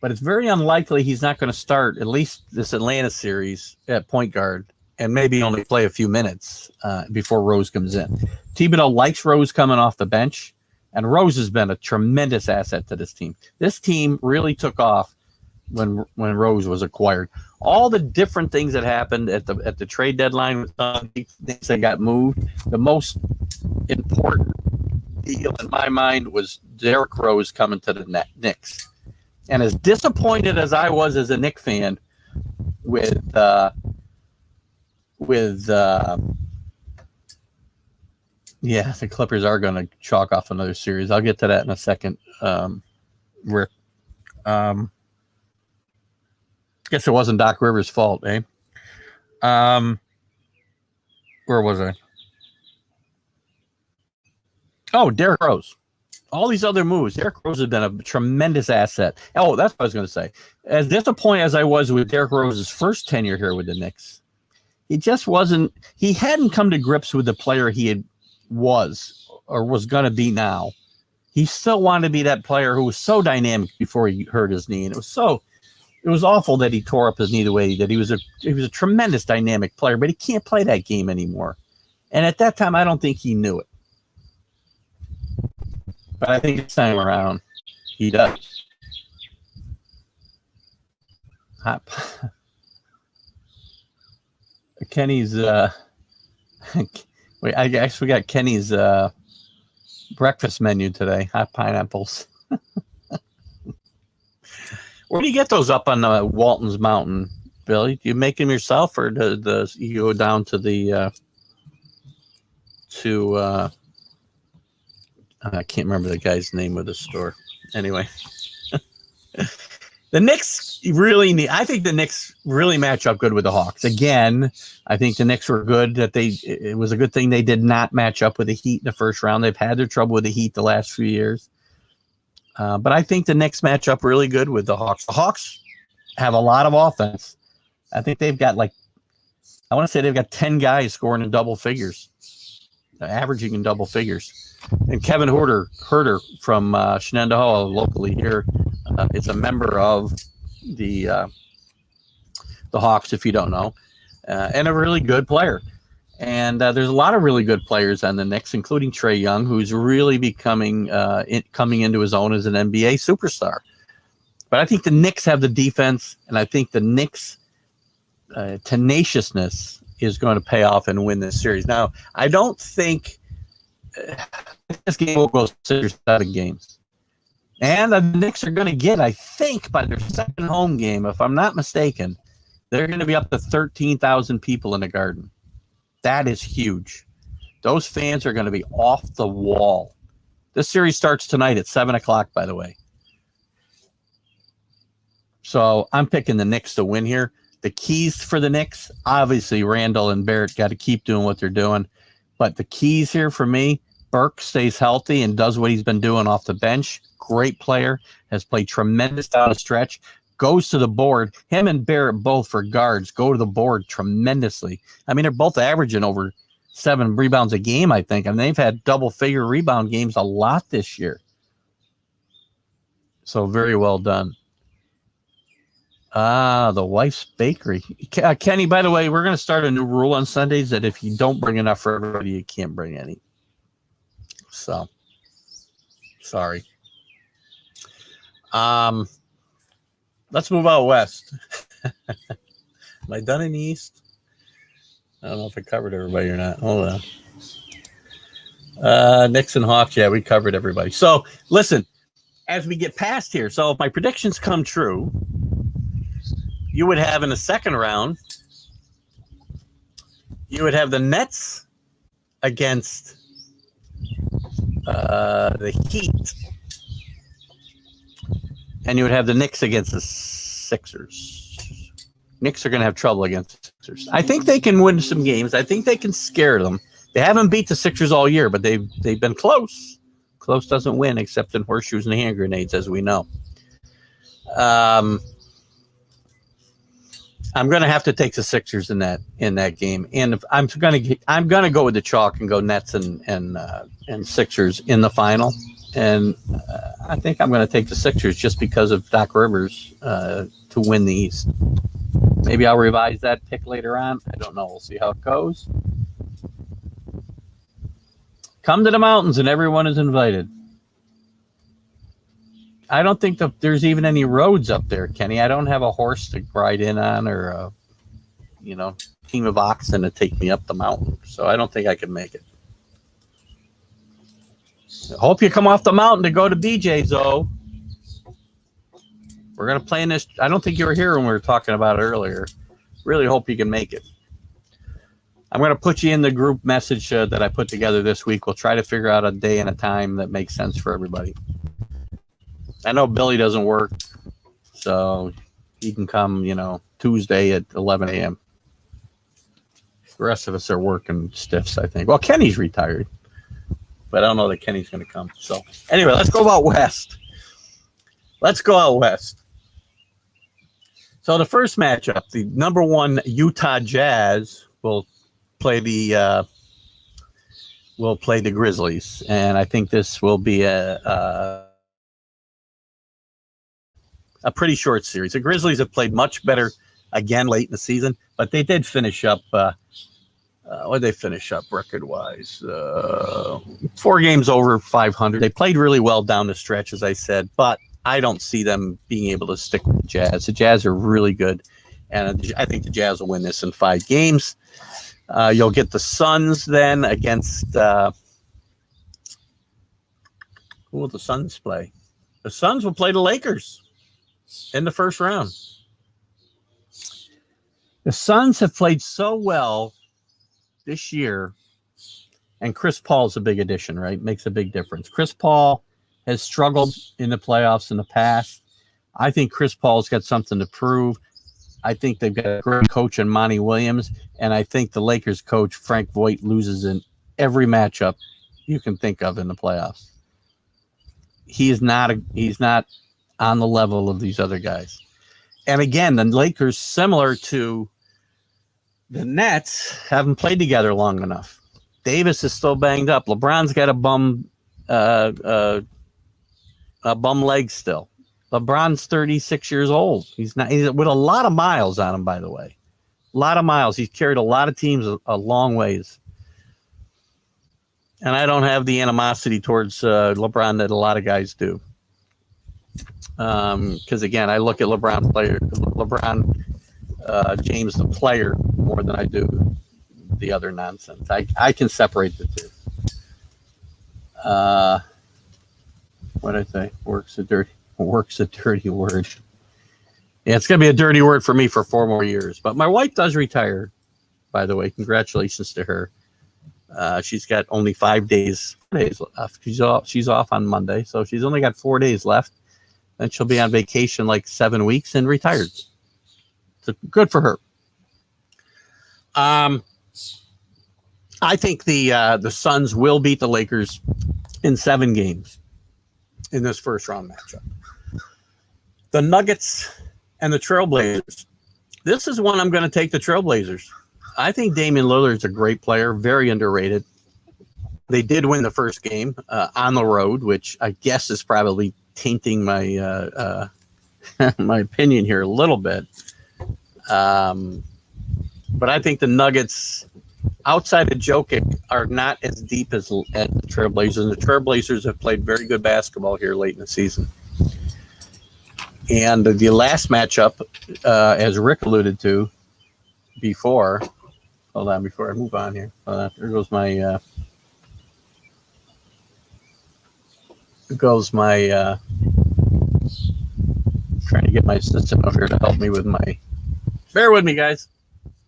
[SPEAKER 5] but it's very unlikely he's not going to start at least this Atlanta series at point guard and maybe only play a few minutes before Rose comes in. Thibodeau likes Rose coming off the bench, and Rose has been a tremendous asset to this team. This team really took off when Rose was acquired. All the different things that happened at the trade deadline, things that got moved, the most important deal in my mind was Derrick Rose coming to the Knicks. And as disappointed as I was as a Knicks fan with the Clippers are going to chalk off another series. I'll get to that in a second, Rick. Guess it wasn't Doc Rivers' fault, eh? Where was I? Oh, Derrick Rose. All these other moves. Derrick Rose has been a tremendous asset. Oh, that's what I was going to say. As disappointed as I was with Derrick Rose's first tenure here with the Knicks, he just wasn't. He hadn't come to grips with the player he was going to be now. He still wanted to be that player who was so dynamic before he hurt his knee, and it was awful that he tore up his knee the way he did. He was a tremendous dynamic player, but he can't play that game anymore. And at that time, I don't think he knew it. But I think this time around, he does. Kenny's wait, I guess we got Kenny's breakfast menu today. Hot pineapples. Where do you get those up on Walton's Mountain, Billy? Do you make them yourself, or does you go down to the I can't remember the guy's name of the store. Anyway, the Knicks I think the Knicks really match up good with the Hawks. Again, I think the Knicks were good it was a good thing they did not match up with the Heat in the first round. They've had their trouble with the Heat the last few years. But I think the Knicks match up really good with the Hawks. The Hawks have a lot of offense. I think they've got I want to say they've got 10 guys scoring in double figures, averaging in double figures. And Kevin Herter from Shenandoah, locally here, is a member of the Hawks, if you don't know, and a really good player. And there's a lot of really good players on the Knicks, including Trae Young, who's really becoming coming into his own as an NBA superstar. But I think the Knicks have the defense, and I think the Knicks' tenaciousness is going to pay off and win this series. Now, I don't think this game will go 6 or 7 games. And the Knicks are going to get, I think, by their second home game, if I'm not mistaken, they're going to be up to 13,000 people in the Garden. That is huge. Those fans are going to be off the wall. This series starts tonight at 7 o'clock, by the way. So I'm picking the Knicks to win here. The keys for the Knicks, obviously Randall and Barrett got to keep doing what they're doing. But the keys here for me, Burke stays healthy and does what he's been doing off the bench. Great player, has played tremendous down the stretch, goes to the board. Him and Barrett both for guards go to the board tremendously. I mean, they're both averaging over 7 rebounds a game, I think. And they've had double-figure rebound games a lot this year. So very well done. The Wife's Bakery. Kenny, by the way, we're going to start a new rule on Sundays that if you don't bring enough for everybody, you can't bring any. So, sorry. Let's move out west. Am I done in the east? I don't know if I covered everybody or not. Hold on. Knicks and Hawks, yeah, we covered everybody. So, listen, as we get past here, so if my predictions come true, you would have in the second round, you would have the Nets against the Heat, and you would have the Knicks against the Sixers. Knicks are going to have trouble against the Sixers. I think they can win some games. I think they can scare them. They haven't beat the Sixers all year, but they've been close. Close doesn't win except in horseshoes and hand grenades, as we know. I'm going to have to take the Sixers in that game, and if I'm going to go with the chalk and go Nets and Sixers in the final. And I think I'm going to take the Sixers just because of Doc Rivers to win the East. Maybe I'll revise that pick later on. I don't know. We'll see how it goes. Come to the mountains, and everyone is invited. I don't think there's even any roads up there, Kenny. I don't have a horse to ride in on or a team of oxen to take me up the mountain. So I don't think I can make it. I hope you come off the mountain to go to BJ's, though. We're going to play in this. I don't think you were here when we were talking about it earlier. Really hope you can make it. I'm going to put you in the group message that I put together this week. We'll try to figure out a day and a time that makes sense for everybody. I know Billy doesn't work, so he can come, Tuesday at 11 a.m. The rest of us are working stiffs, I think. Well, Kenny's retired, but I don't know that Kenny's going to come. So, anyway, let's go out west. So, the first matchup, the number 1 Utah Jazz will play the Grizzlies, and I think this will be a pretty short series. The Grizzlies have played much better again late in the season, but they did finish up. What did they finish up record-wise? 4 games over 500. They played really well down the stretch, as I said, but I don't see them being able to stick with the Jazz. The Jazz are really good, and I think the Jazz will win this in 5 games. You'll get the Suns then against who will the Suns play? The Suns will play the Lakers in the first round. The Suns have played so well this year, and Chris Paul's a big addition, right? Makes a big difference. Chris Paul has struggled in the playoffs in the past. I think Chris Paul's got something to prove. I think they've got a great coach in Monty Williams, and I think the Lakers coach, Frank Voigt, loses in every matchup you can think of in the playoffs. He's not on the level of these other guys. And again, the Lakers, similar to the Nets, haven't played together long enough. Davis is still banged up. LeBron's got a bum leg still. LeBron's 36 years old. He's with a lot of miles on him, by the way. A lot of miles. He's carried a lot of teams a long ways. And I don't have the animosity towards LeBron that a lot of guys do. Because again, I look at LeBron James the player more than I do the other nonsense. I can separate the two. What did I say? Work's a dirty word. Yeah, it's gonna be a dirty word for me for 4 more years. But my wife does retire, by the way. Congratulations to her. She's got only 5 days left. She's off on Monday, so she's only got 4 days left. Then she'll be on vacation like 7 weeks and retired. So good for her. I think the Suns will beat the Lakers in 7 games in this first round matchup. The Nuggets and the Trailblazers. This is one I'm going to take the Trailblazers. I think Damian Lillard's a great player, very underrated. They did win the first game on the road, which I guess is probably tainting my my opinion here a little bit. But I think the Nuggets, outside of Jokic, are not as deep as the Trailblazers. And the Trailblazers have played very good basketball here late in the season. And the last matchup, as Rick alluded to before, hold on, before I move on here. There goes my trying to get my assistant over here to help me with my, bear with me, guys.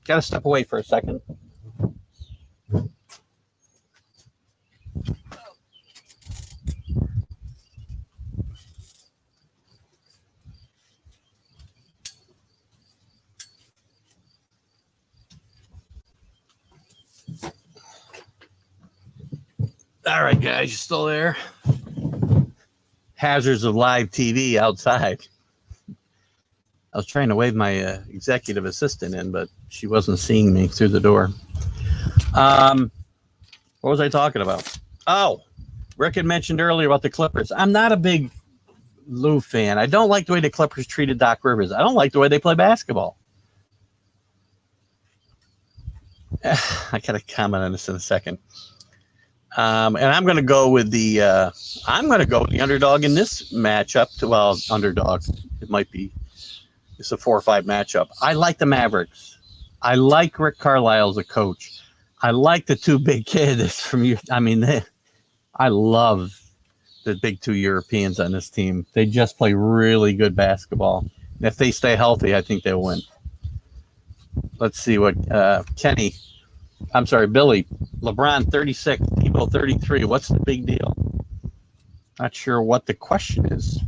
[SPEAKER 5] Got to step away for a second. All right, guys, you still there? Hazards of live TV outside. I was trying to wave my executive assistant in, but she wasn't seeing me through the door. What was I talking about? Oh, Rick had mentioned earlier about the Clippers. I'm not a big Lou fan. I don't like the way the Clippers treated Doc Rivers. I don't like the way they play basketball. I got to comment on this in a second. And I'm going to go with the underdog in this matchup. Well, underdog. It might be. It's a 4-5 matchup. I like the Mavericks. I like Rick Carlisle as a coach. I like the 2 big kids from you. I mean, I love the big 2 Europeans on this team. They just play really good basketball. And if they stay healthy, I think they'll win. Let's see what Billy. LeBron 36, Tebow 33. What's the big deal? Not sure what the question is.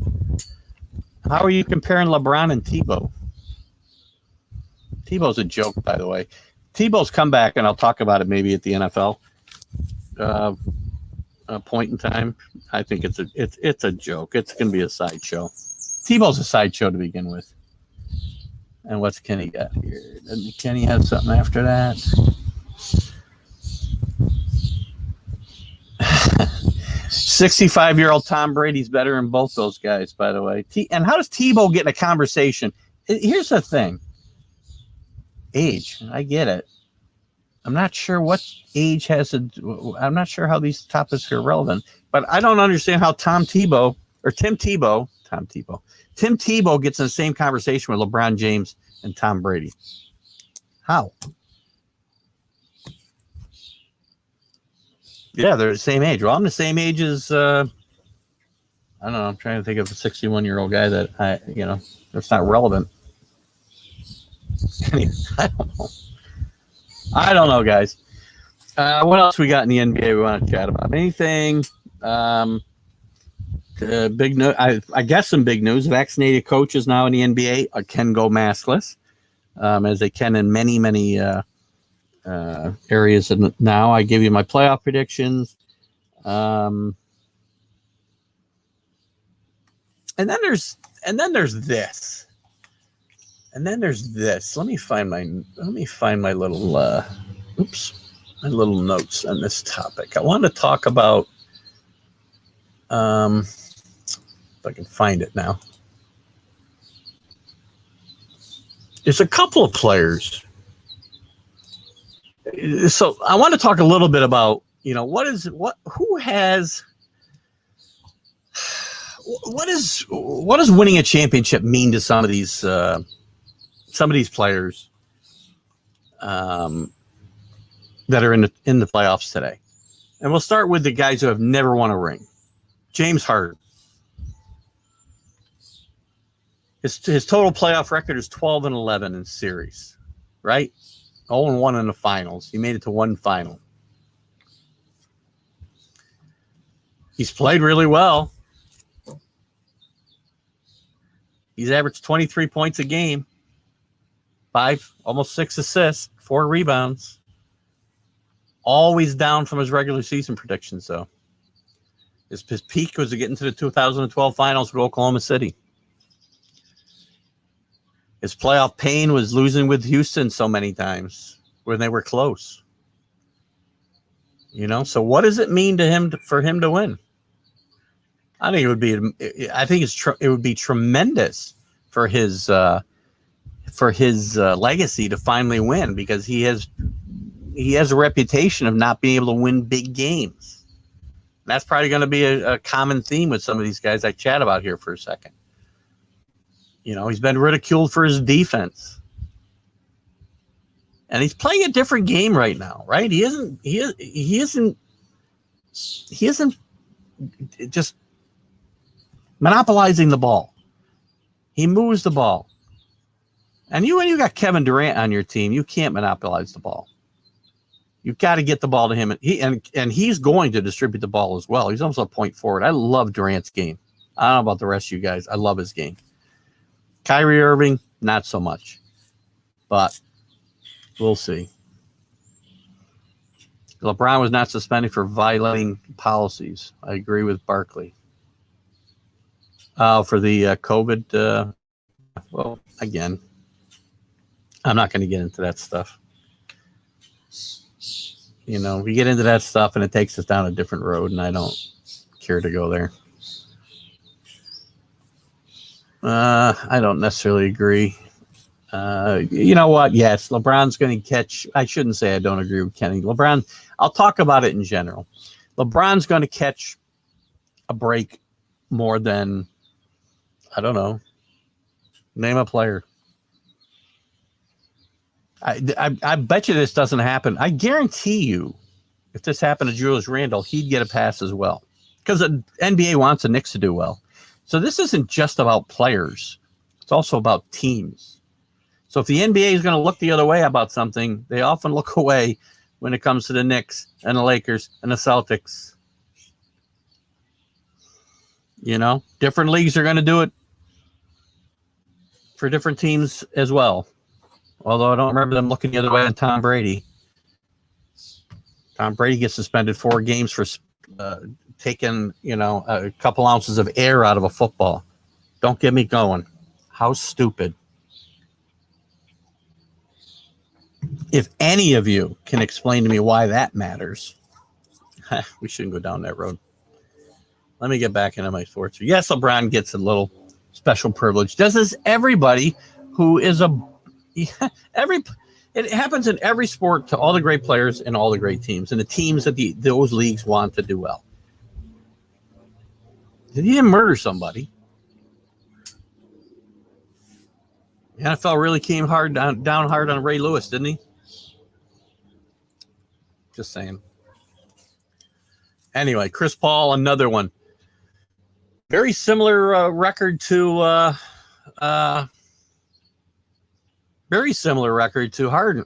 [SPEAKER 5] How are you comparing LeBron and Tebow? Tebow's a joke, by the way. Tebow's comeback, and I'll talk about it maybe at the NFL point in time. I think it's a joke. It's going to be a sideshow. Tebow's a sideshow to begin with. And what's Kenny got here? Doesn't Kenny have something after that? 65-year-old Tom Brady's better than both those guys, by the way. And how does Tebow get in a conversation? Here's the thing. Age. I get it. I'm not sure what age I'm not sure how these topics are relevant, but I don't understand how Tim Tebow gets in the same conversation with LeBron James and Tom Brady. How? Yeah, they're the same age. Well, I'm the same age as, I don't know. I'm trying to think of a 61-year-old guy that that's not relevant. I don't know, guys. What else we got in the NBA we want to chat about? Anything? Big news. I guess some big news. Vaccinated coaches now in the NBA can go maskless, as they can in many, many areas. And now I give you my playoff predictions. And then there's this. And then there's this. Let me find my little my little notes on this topic. I want to talk about if I can find it now. There's a couple of players. So I want to talk a little bit about, what does winning a championship mean to some of these players that are in the playoffs today. And we'll start with the guys who have never won a ring. James Harden. His total playoff record is 12-11 in series, right? 0-1 in the finals. He made it to one final. He's played really well. He's averaged 23 points a game. 5, almost 6 assists, 4 rebounds. Always down from his regular season predictions, though. His peak was to get into the 2012 finals with Oklahoma City. His playoff pain was losing with Houston so many times when they were close. You know, so what does it mean to him for him to win? I think it would be. It would be tremendous for his legacy to finally win, because he has a reputation of not being able to win big games. That's probably going to be a common theme with some of these guys I chat about here for a second. You know, he's been ridiculed for his defense, and he's playing a different game right now, right? He isn't just monopolizing the ball. He moves the ball. And when you got Kevin Durant on your team, you can't monopolize the ball. You've got to get the ball to him, and he's going to distribute the ball as well. He's also a point forward. I love Durant's game. I don't know about the rest of you guys. I love his game. Kyrie Irving, not so much. But we'll see. LeBron was not suspended for violating policies. I agree with Barkley. For the COVID, well, again, I'm not going to get into that stuff. You know, we get into that stuff and it takes us down a different road, and I don't care to go there. I don't necessarily agree. You know what? Yes, LeBron's going to catch. I shouldn't say I don't agree with Kenny. LeBron, I'll talk about it in general. LeBron's going to catch a break more than, I don't know, name a player. I bet you this doesn't happen. I guarantee you, if this happened to Julius Randle, he'd get a pass as well, because the NBA wants the Knicks to do well. So this isn't just about players. It's also about teams. So if the NBA is going to look the other way about something, they often look away when it comes to the Knicks and the Lakers and the Celtics. You know, different leagues are going to do it for different teams as well. Although I don't remember them looking the other way on Tom Brady. Tom Brady gets suspended 4 games for taking, you know, a couple ounces of air out of a football. Don't get me going. How stupid. If any of you can explain to me why that matters, we shouldn't go down that road. Let me get back into my sports. Yes, LeBron gets a little special privilege. Does everybody who is it happens in every sport to all the great players and all the great teams and the teams that those leagues want to do well. He didn't murder somebody. The NFL really came down hard on Ray Lewis, didn't he? Just saying. Anyway, Chris Paul, another one. Very similar record to Harden.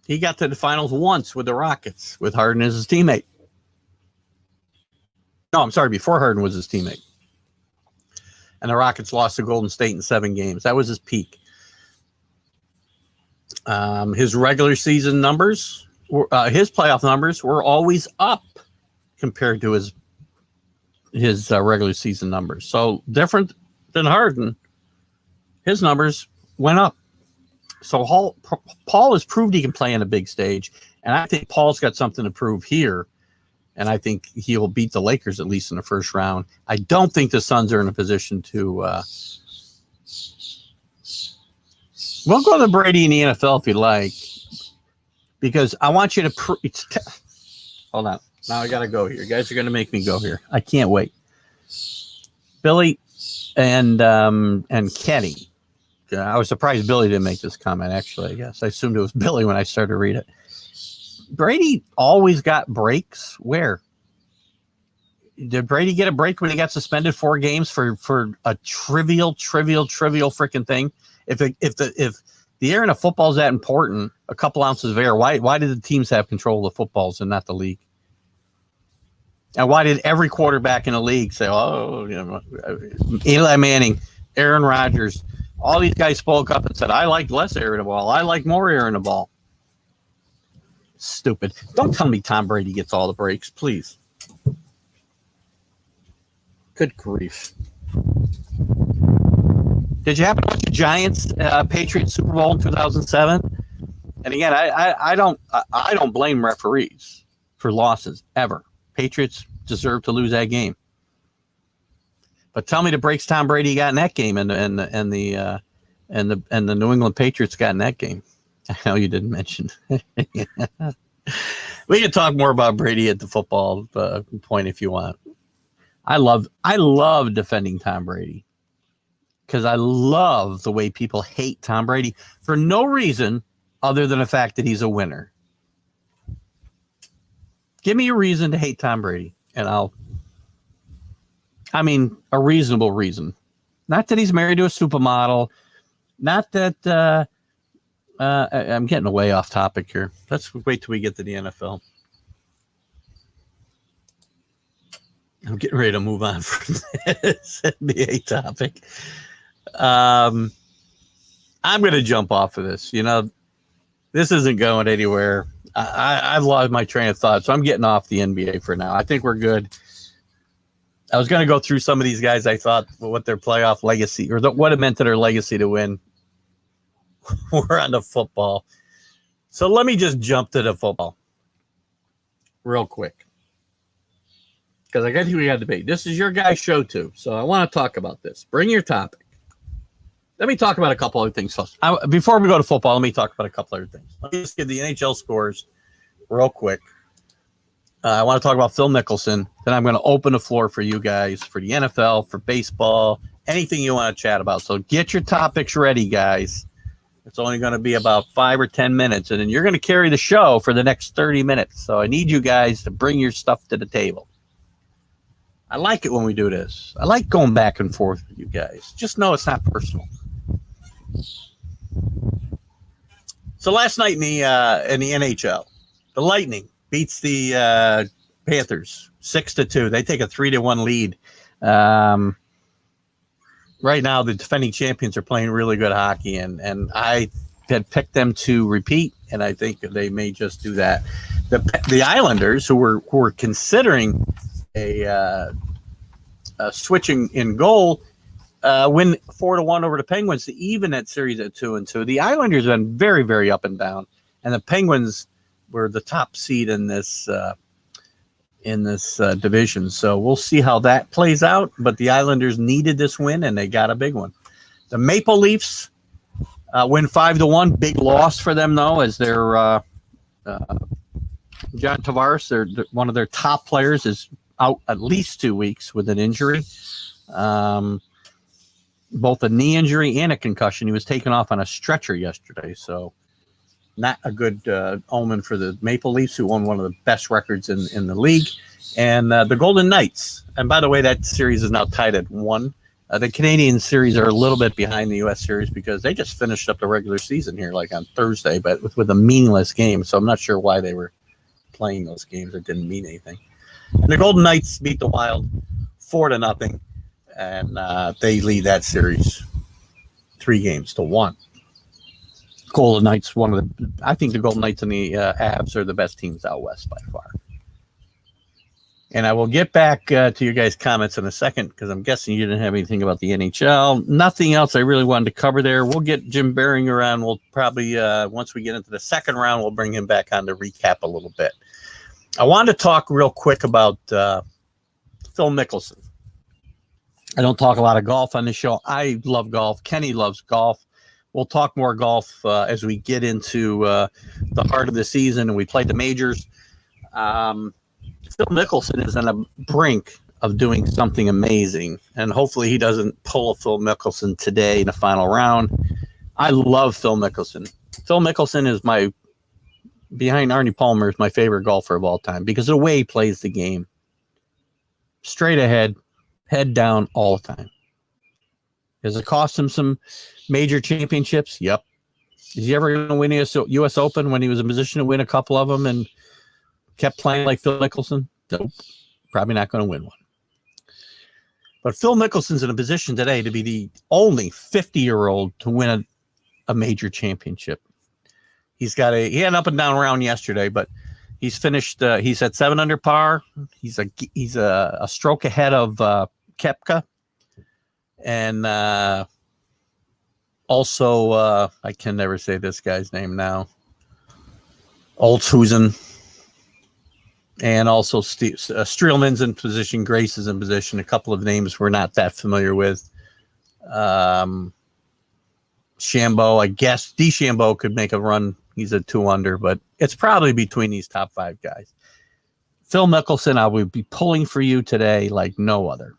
[SPEAKER 5] He got to the finals once with the Rockets, with Harden as his teammate. No, I'm sorry, before Harden was his teammate. And the Rockets lost to Golden State in 7 games. That was his peak. His regular season numbers, his playoff numbers were always up compared to his regular season numbers. So different than Harden, his numbers went up. So Paul has proved he can play on a big stage, and I think Paul's got something to prove here, and I think he'll beat the Lakers at least in the first round. I don't think the Suns are in a position to we'll go to Brady in the NFL if you like, because I want you to hold on. Now I got to go here. You guys are going to make me go here. I can't wait. Billy and Kenny. I was surprised Billy didn't make this comment, actually, I guess. I assumed it was Billy when I started to read it. Brady always got breaks. Where? Did Brady get a break when he got suspended 4 games for a trivial freaking thing? If the air in a football is that important, a couple ounces of air, why did the teams have control of the footballs and not the league? And why did every quarterback in the league say, oh, you know, Eli Manning, Aaron Rodgers, All these guys spoke up and said, I like less air in the ball. I like more air in the ball. Stupid. Don't tell me Tom Brady gets all the breaks, please. Good grief. Did you happen to watch the Giants Patriots Super Bowl in 2007? And again, I don't blame referees for losses ever. Patriots deserve to lose that game. But tell me the breaks Tom Brady got in that game and the New England Patriots got in that game. I know you didn't mention. We can talk more about Brady at the football point if you want. I love defending Tom Brady because I love the way people hate Tom Brady for no reason other than the fact that he's a winner. Give me a reason to hate Tom Brady, and a reasonable reason. Not that he's married to a supermodel. Not that I'm getting way off topic here. Let's wait till we get to the NFL. I'm getting ready to move on from this NBA topic. I'm going to jump off of this. This isn't going anywhere. I've lost my train of thought, so I'm getting off the NBA for now. I think we're good. I was going to go through some of these guys. I thought what their playoff legacy or what it meant to their legacy to win. We're on the football. So let me just jump to the football real quick. Because I got we got to debate. This is your guy's show too. So I want to talk about this. Bring your topic. Let me talk about a couple other things first. Before we go to football, let me talk about a couple other things. Let me just give the NHL scores real quick. I want to talk about Phil Mickelson. Then I'm going to open the floor for you guys, for the NFL, for baseball, anything you want to chat about. So get your topics ready, guys. It's only going to be about 5 or 10 minutes, and then you're going to carry the show for the next 30 minutes. So I need you guys to bring your stuff to the table. I like it when we do this. I like going back and forth with you guys. Just know it's not personal. So last night in the NHL, the Lightning beats the Panthers 6-2. They take a 3-1 lead. Right now, the defending champions are playing really good hockey, and I had picked them to repeat, and I think they may just do that. The Islanders, who were considering a switching in goal, win 4-1 over the Penguins to even that series at 2-2. The Islanders have been very, very up and down, and the Penguins were the top seed in this division. So we'll see how that plays out. But the Islanders needed this win, and they got a big one. The Maple Leafs win 5-1. Big loss for them, though, as their John Tavares, one of their top players, is out at least 2 weeks with an injury. Both a knee injury and a concussion. He was taken off on a stretcher yesterday, so not a good omen for the Maple Leafs, who won one of the best records in the league. And the Golden Knights. And by the way, that series is now tied at 1. The Canadian series are a little bit behind the U.S. series because they just finished up the regular season here like on Thursday, but with a meaningless game. So I'm not sure why they were playing those games. It didn't mean anything. And the Golden Knights beat the Wild 4-0. And they lead that series 3-1. Golden Knights, I think the Golden Knights and the Avs are the best teams out west by far. And I will get back to your guys' comments in a second because I'm guessing you didn't have anything about the NHL. Nothing else I really wanted to cover there. We'll get Jim Beringer on. We'll probably, once we get into the second round, we'll bring him back on to recap a little bit. I wanted to talk real quick about Phil Mickelson. I don't talk a lot of golf on this show. I love golf. Kenny loves golf. We'll talk more golf as we get into the heart of the season and we play the majors. Phil Mickelson is on the brink of doing something amazing, and hopefully he doesn't pull a Phil Mickelson today in the final round. I love Phil Mickelson. Phil Mickelson is behind Arnie Palmer, is my favorite golfer of all time because of the way he plays the game. Straight ahead, head down all the time. Does it cost him some major championships? Yep. Is he ever going to win the U.S. Open when he was in position to win a couple of them and kept playing like Phil Mickelson? Nope. Probably not going to win one. But Phil Mickelson's in a position today to be the only 50-year-old to win a major championship. He had an up and down round yesterday, but he's finished. He's at 7 under par. He's a stroke ahead of Koepka, and also I can never say this guy's name now. Olshusen. And also Streelman's in position. Grace is in position. A couple of names we're not that familiar with. Shambo, I guess DeChambeau could make a run. He's a 2 under, but it's probably between these top 5 guys. Phil Mickelson, I will be pulling for you today like no other.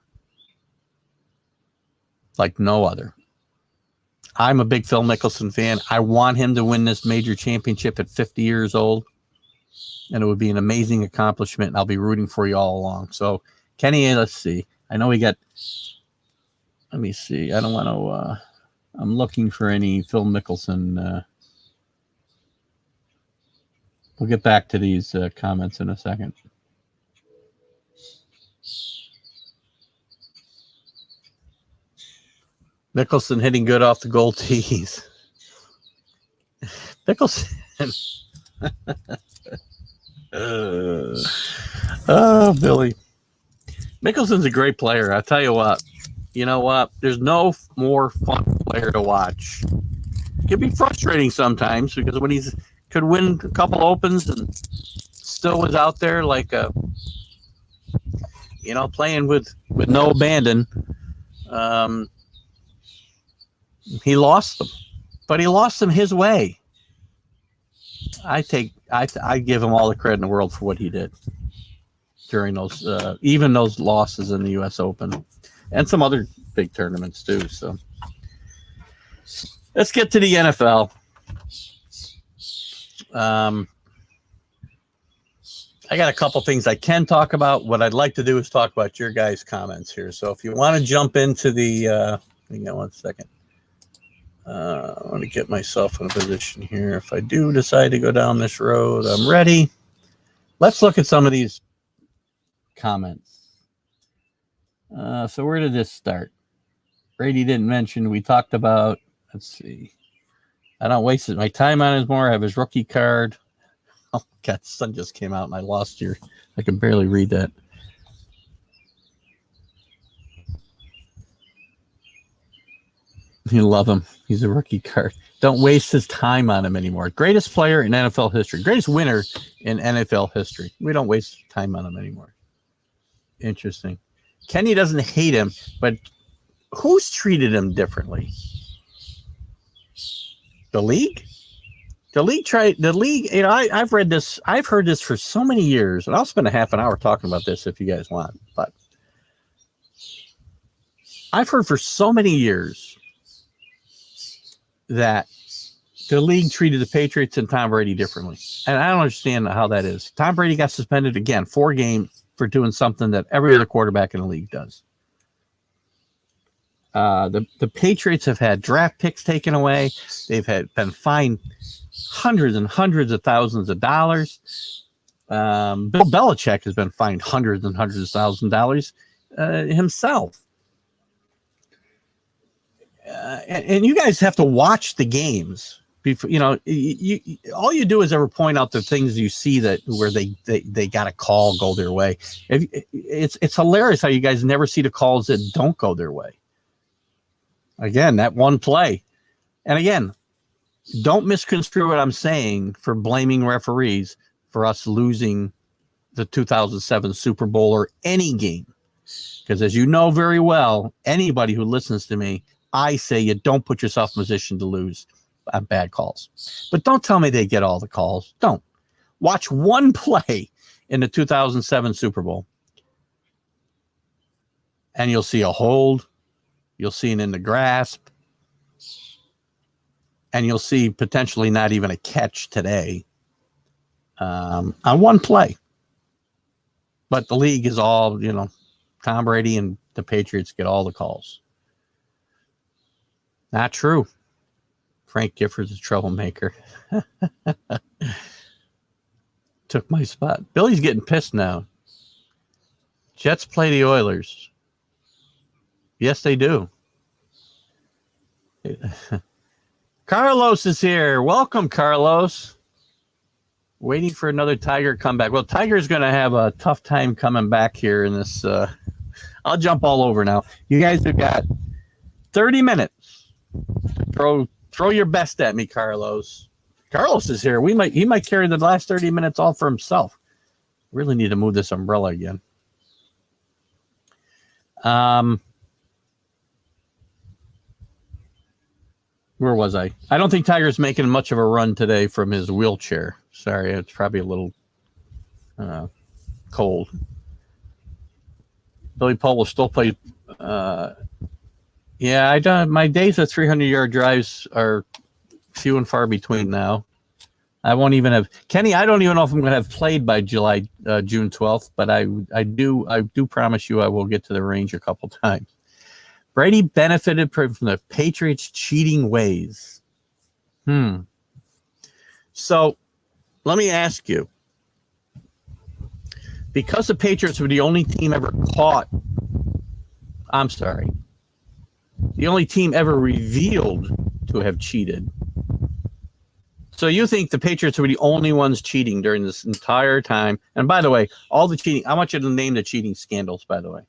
[SPEAKER 5] Like no other. I'm a big Phil Mickelson fan. I want him to win this major championship at 50 years old. And it would be an amazing accomplishment. And I'll be rooting for you all along. So, Kenny, let's see. I know we got. Let me see. I don't want to. I'm looking for any Phil Mickelson. We'll get back to these comments in a second. Mickelson hitting good off the gold tees. Mickelson. Billy. Mickelson's a great player. I'll tell you what. You know what? There's no more fun player to watch. It can be frustrating sometimes because when he's could win a couple opens and still was out there like playing with no abandon. He lost them, but he lost them his way. I give him all the credit in the world for what he did during those, even those losses in the U.S. Open and some other big tournaments too. So let's get to the NFL. I got a couple things I can talk about. What I'd like to do is talk about your guys' comments here. So if you want to jump into the, hang on one second. I want to get myself in a position here. If I do decide to go down this road, I'm ready. Let's look at some of these comments. So where did this start? Brady didn't mention. We talked about, let's see. I don't waste my time on his more. I have his rookie card. Oh, God, the sun just came out and I lost your, I can barely read that. You love him. He's a rookie card. Don't waste his time on him anymore. Greatest player in NFL history. Greatest winner in NFL history. We don't waste time on him anymore. Interesting. Kenny doesn't hate him, but who's treated him differently? The league? The league, I've read this. I've heard this for so many years, and I'll spend a half an hour talking about this if you guys want. But I've heard for so many years that the league treated the Patriots and Tom Brady differently. And I don't understand how that is. Tom Brady got suspended again, 4 games for doing something that every other quarterback in the league does. The Patriots have had draft picks taken away. They've been fined hundreds and hundreds of thousands of dollars. Bill Belichick has been fined hundreds and hundreds of thousands of dollars himself. And you guys have to watch the games before, all you do is ever point out the things you see that where they got a call go their way. It's hilarious how you guys never see the calls that don't go their way. Again, that one play. And again, don't misconstrue what I'm saying for blaming referees for us losing the 2007 Super Bowl or any game. Because as you know very well, anybody who listens to me, I say you don't put yourself in a position to lose on bad calls. But don't tell me they get all the calls. Don't. Watch one play in the 2007 Super Bowl, and you'll see a hold. You'll see it in the grasp. And you'll see potentially not even a catch today on one play. But the league is all, Tom Brady and the Patriots get all the calls. Not true. Frank Gifford's a troublemaker. Took my spot. Billy's getting pissed now. Jets play the Oilers. Yes, they do. Carlos is here. Welcome, Carlos. Waiting for another Tiger comeback. Well, Tiger's going to have a tough time coming back here in this. I'll jump all over now. You guys have got 30 minutes. Throw your best at me, Carlos. Carlos is here. He might carry the last 30 minutes all for himself. Really need to move this umbrella again. Where was I? I don't think Tiger's making much of a run today from his wheelchair. Sorry, it's probably a little cold. Billy Paul will still play. Yeah, I don't. My days of 300-yard drives are few and far between now. I won't even have Kenny. I don't even know if I'm going to have played by June 12th, but I do promise you I will get to the range a couple times. Brady benefited from the Patriots' cheating ways. So let me ask you, because the Patriots were the only team ever caught, the only team ever revealed to have cheated. So you think the Patriots were the only ones cheating during this entire time? And by the way, all the cheating, I want you to name the cheating scandals, by the way.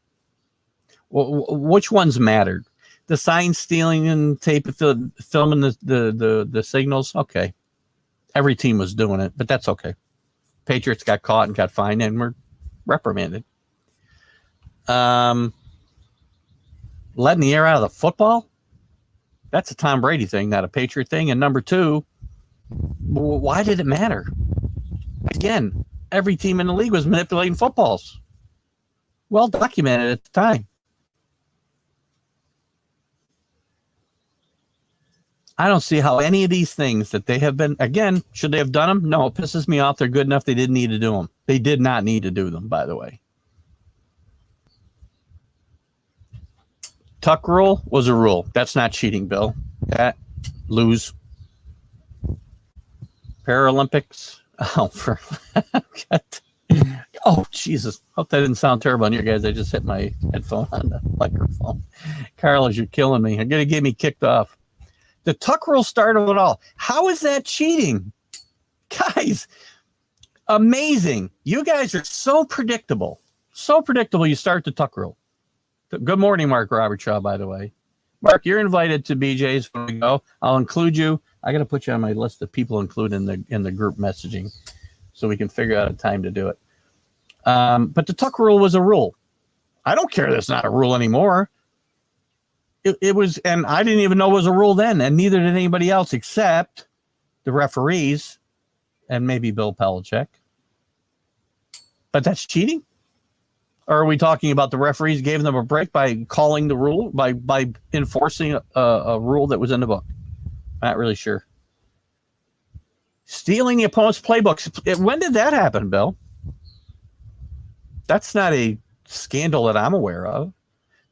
[SPEAKER 5] Which ones mattered? The sign stealing and tape filming the signals? Okay. Every team was doing it, but that's okay. Patriots got caught and got fined and were reprimanded. Letting the air out of the football? That's a Tom Brady thing, not a Patriot thing. And number two, why did it matter? Again, every team in the league was manipulating footballs. Well documented at the time. I don't see how any of these things that they have been, again, should they have done them? No, it pisses me off. They're good enough. They didn't need to do them. They did not need to do them, by the way. Tuck rule was a rule. That's not cheating, Bill. That lose. Paralympics. Oh, Jesus. Hope that didn't sound terrible on you guys. I just hit my headphone on the microphone. Carlos, you're killing me. You're going to get me kicked off. The tuck rule started it all. How is that cheating? Guys, amazing. You guys are so predictable. So predictable you start the tuck rule. Good morning, Mark Robert Shaw, by the way. Mark, you're invited to BJ's when we go. I'll include you. I got to put you on my list of people included in the group messaging so we can figure out a time to do it. But the tuck rule was a rule. I don't care that's not a rule anymore. It was, and I didn't even know it was a rule then, and neither did anybody else except the referees and maybe Bill Belichick. But that's cheating? Or are we talking about the referees gave them a break by calling the rule, by enforcing a rule that was in the book? Not really sure. Stealing the opponent's playbooks. When did that happen, Bill? That's not a scandal that I'm aware of.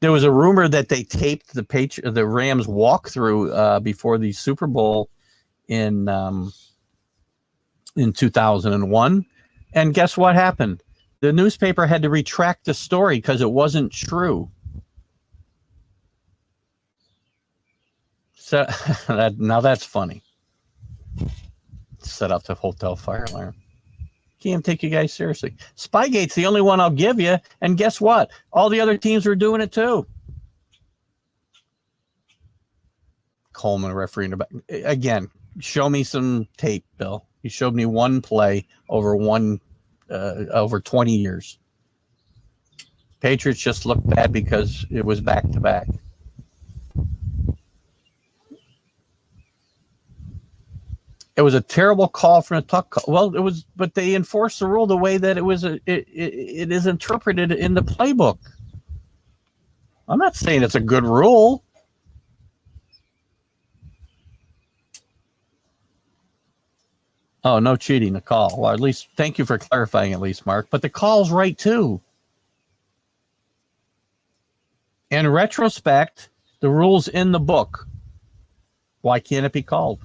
[SPEAKER 5] There was a rumor that they taped the Rams walkthrough before the Super Bowl in 2001, and guess what happened? The newspaper had to retract the story because it wasn't true. So now that's funny. Set up the hotel fire alarm. Can't take you guys seriously. Spygate's the only one I'll give you, and guess what? All the other teams were doing it too. Coleman refereeing about again. Show me some tape, Bill. You showed me one play over 20 years. Patriots just looked bad because it was back to back. It was a terrible call from a tuck call. Well, it was, but they enforced the rule the way that it is interpreted in the playbook. I'm not saying it's a good rule. Oh, no cheating, the call. Well, at least thank you for clarifying, at least, Mark. But the call's right too. In retrospect, the rule's in the book. Why can't it be called?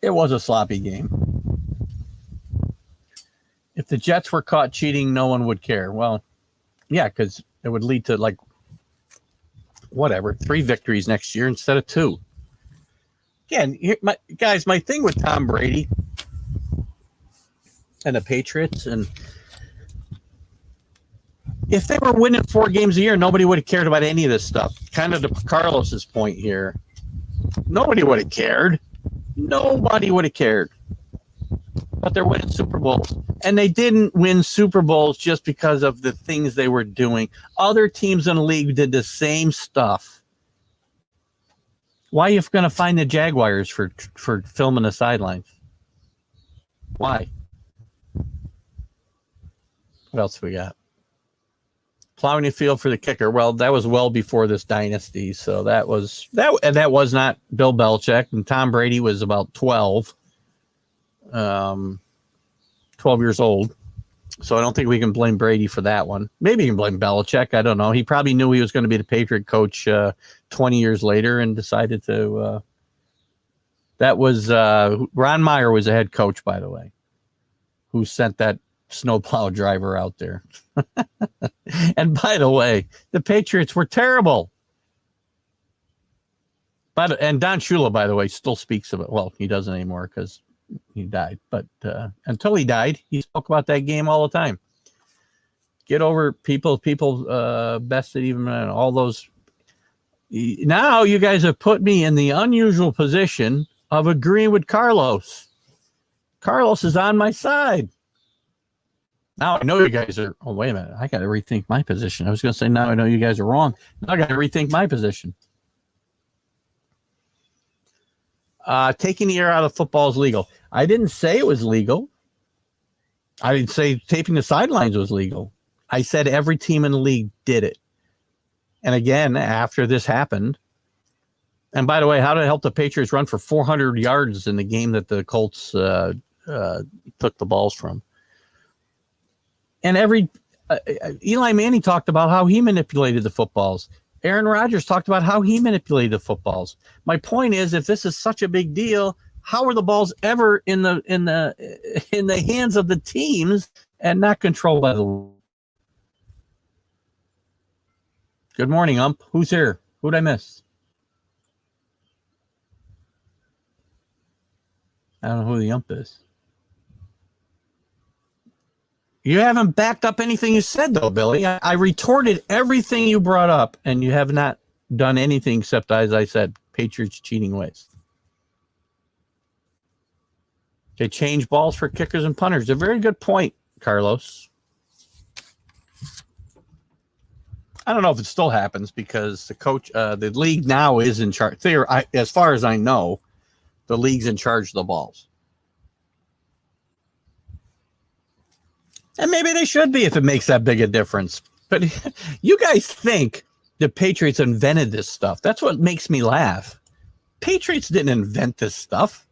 [SPEAKER 5] It was a sloppy game. If the Jets were caught cheating, no one would care. Well, yeah, because It would lead to like whatever 3 victories next year instead of 2. Again, my thing with Tom Brady and the Patriots, and if they were winning 4 games a year, nobody would have cared about any of this stuff. Kind of to Carlos's point here, nobody would have cared. Nobody would have cared. But they're winning Super Bowls. And they didn't win Super Bowls just because of the things they were doing. Other teams in the league did the same stuff. Why are you going to find the Jaguars for filming the sidelines? Why? What else we got? Plowing the field for the kicker. Well, that was well before this dynasty. So that was not Bill Belichick. And Tom Brady was about 12 years old. So I don't think we can blame Brady for that one. Maybe you can blame Belichick. I don't know. He probably knew he was going to be the Patriot coach 20 years later and decided to. That was Ron Meyer was the head coach, by the way, who sent that snowplow driver out there. And by the way, the Patriots were terrible. And Don Shula, by the way, still speaks of it. Well, he doesn't anymore because he died. But until he died, he spoke about that game all the time. Get over people bested even all those. Now you guys have put me in the unusual position of agreeing with Carlos. Carlos is on my side. Now I know you guys are. Oh, wait a minute. I got to rethink my position. I was going to say, now I know you guys are wrong. Now I got to rethink my position. Taking the air out of football is legal. I didn't say it was legal. I didn't say taping the sidelines was legal. I said every team in the league did it. And again, after this happened, and by the way, how did it help the Patriots run for 400 yards in the game that the Colts took the balls from? And Eli Manning talked about how he manipulated the footballs. Aaron Rodgers talked about how he manipulated the footballs. My point is, if this is such a big deal, how are the balls ever in the hands of the teams and not controlled by the? Good morning, Ump. Who's here? Who'd I miss? I don't know who the Ump is. You haven't backed up anything you said, though, Billy. I retorted everything you brought up, and you have not done anything except, as I said, Patriots cheating ways. They change balls for kickers and punters. A very good point, Carlos. I don't know if it still happens because the league now is in charge. As far as I know, the league's in charge of the balls. And maybe they should be if it makes that big a difference. But you guys think the Patriots invented this stuff. That's what makes me laugh. Patriots didn't invent this stuff.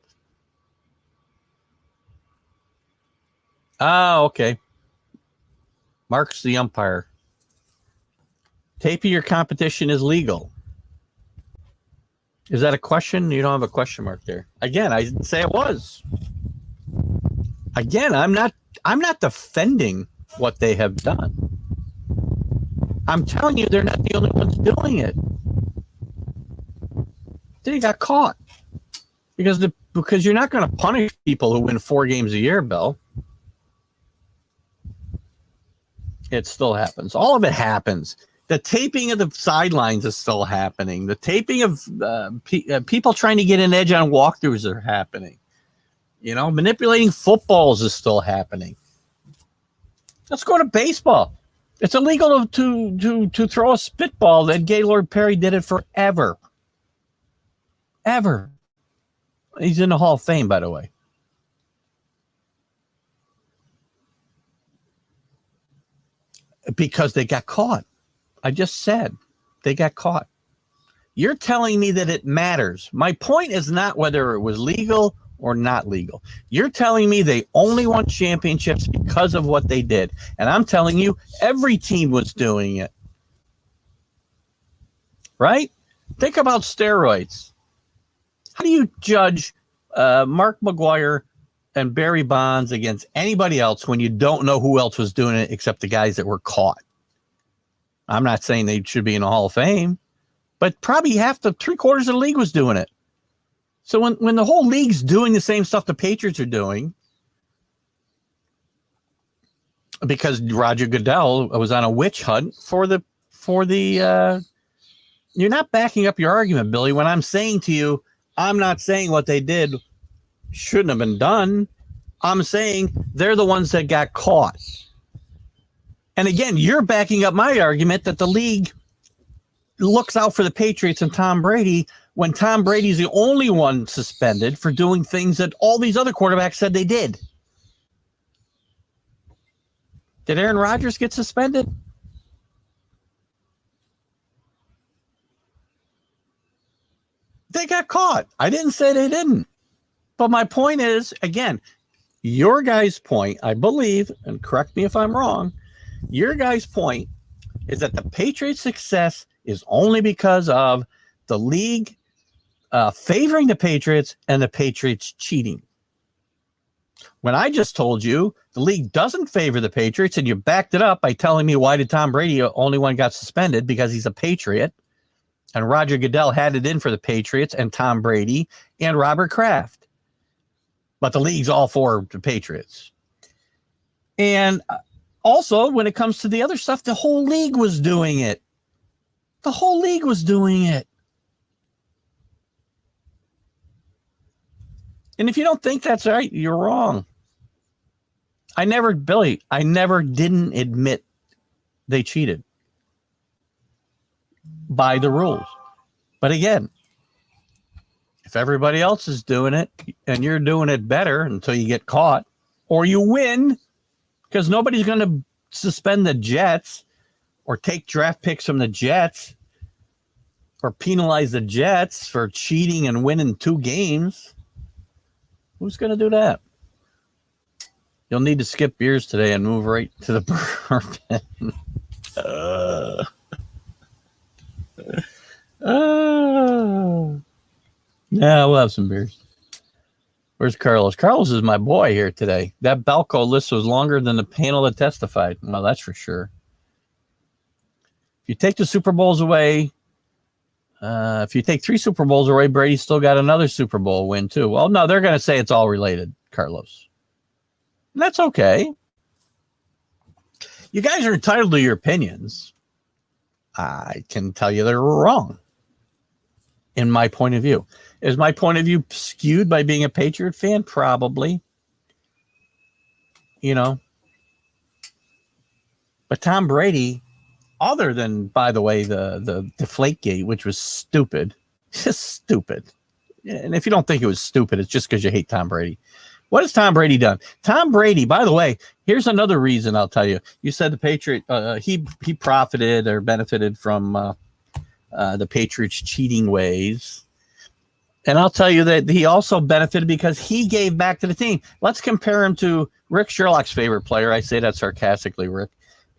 [SPEAKER 5] Oh, okay. Mark's the umpire. Taping your competition is legal. Is that a question? You don't have a question mark there. Again, I didn't say it was. Again, I'm not defending what they have done. I'm telling you, they're not the only ones doing it. They got caught because you're not going to punish people who win 4 games a year, Bill. It still happens. All of it happens. The taping of the sidelines is still happening. The taping of people trying to get an edge on walkthroughs are happening. You know, manipulating footballs is still happening. Let's go to baseball. It's illegal to throw a spitball. That Gaylord Perry did it forever. Ever. He's in the Hall of Fame, by the way. Because they got caught. I just said they got caught. You're telling me that it matters. My point is not whether it was legal or not legal. You're telling me they only won championships because of what they did. And I'm telling you, every team was doing it. Right? Think about steroids. How do you judge Mark McGuire and Barry Bonds against anybody else when you don't know who else was doing it except the guys that were caught? I'm not saying they should be in the Hall of Fame, but probably three-quarters of the league was doing it. So when the whole league's doing the same stuff the Patriots are doing, because Roger Goodell was on a witch hunt for the you're not backing up your argument, Billy. When I'm saying to you, I'm not saying what they did shouldn't have been done. I'm saying they're the ones that got caught. And again, you're backing up my argument that the league looks out for the Patriots and Tom Brady when Tom Brady's the only one suspended for doing things that all these other quarterbacks said they did. Did Aaron Rodgers get suspended? They got caught. I didn't say they didn't. But my point is, again, your guys' point, I believe, and correct me if I'm wrong, your guys' point is that the Patriots' success is only because of the league favoring the Patriots and the Patriots cheating. When I just told you the league doesn't favor the Patriots, and you backed it up by telling me why did Tom Brady only one got suspended? Because he's a Patriot, and Roger Goodell had it in for the Patriots and Tom Brady and Robert Kraft. But the league's all for the Patriots. And also, when it comes to the other stuff, the whole league was doing it. The whole league was doing it. And if you don't think that's right, you're wrong. I never didn't admit they cheated by the rules. But again, if everybody else is doing it and you're doing it better until you get caught or you win, because nobody's going to suspend the Jets or take draft picks from the Jets or penalize the Jets for cheating and winning 2 games. Who's going to do that? You'll need to skip beers today and move right to the bourbon. Yeah, we'll have some beers. Where's Carlos? Carlos is my boy here today. That Balco list was longer than the panel that testified. Well, that's for sure. If you take the Super Bowls away, if you take 3 Super Bowls away, Brady's still got another Super Bowl win too. Well, no, they're going to say it's all related, Carlos. And that's okay. You guys are entitled to your opinions. I can tell you they're wrong. In my point of view. Is my point of view skewed by being a Patriot fan? Probably. You know. But Tom Brady, other than, by the way, the Deflategate, which was stupid. Just stupid. And if you don't think it was stupid, it's just because you hate Tom Brady. What has Tom Brady done? Tom Brady, by the way, here's another reason I'll tell you. You said the Patriot, he profited or benefited from the Patriots' cheating ways. And I'll tell you that he also benefited because he gave back to the team. Let's compare him to Rick Sherlock's favorite player. I say that sarcastically, Rick.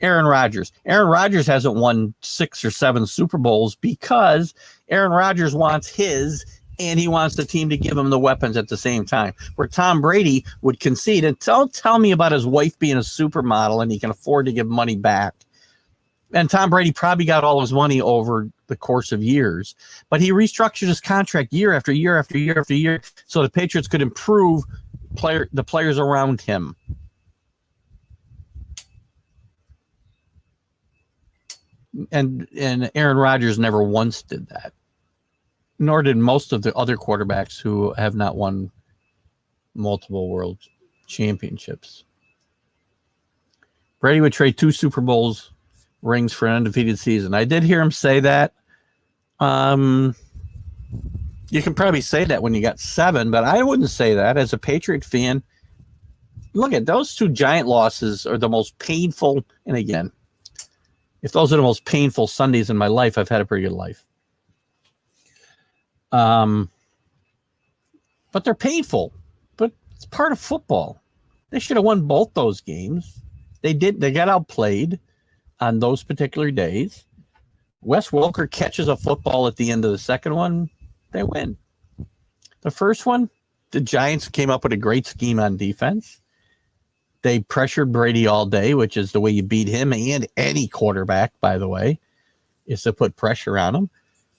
[SPEAKER 5] Aaron Rodgers. Aaron Rodgers hasn't won 6 or 7 Super Bowls because Aaron Rodgers wants his, and he wants the team to give him the weapons at the same time. Where Tom Brady would concede, and don't tell me about his wife being a supermodel and he can afford to give money back. And Tom Brady probably got all his money over the course of years, but he restructured his contract year after year after year after year so the Patriots could improve the players around him. And Aaron Rodgers never once did that, nor did most of the other quarterbacks who have not won multiple world championships. Brady would trade 2 Super Bowls rings for an undefeated season. I did hear him say that. You can probably say that when you got 7, but I wouldn't say that as a Patriot fan. Look at those 2 giant losses are the most painful. And again, if those are the most painful Sundays in my life, I've had a pretty good life. But they're painful. But it's part of football. They should have won both those games. They did. They got outplayed on those particular days. Wes Welker catches a football at the end of the second one. They win. The first one, the Giants came up with a great scheme on defense. They pressured Brady all day, which is the way you beat him and any quarterback, by the way, is to put pressure on him.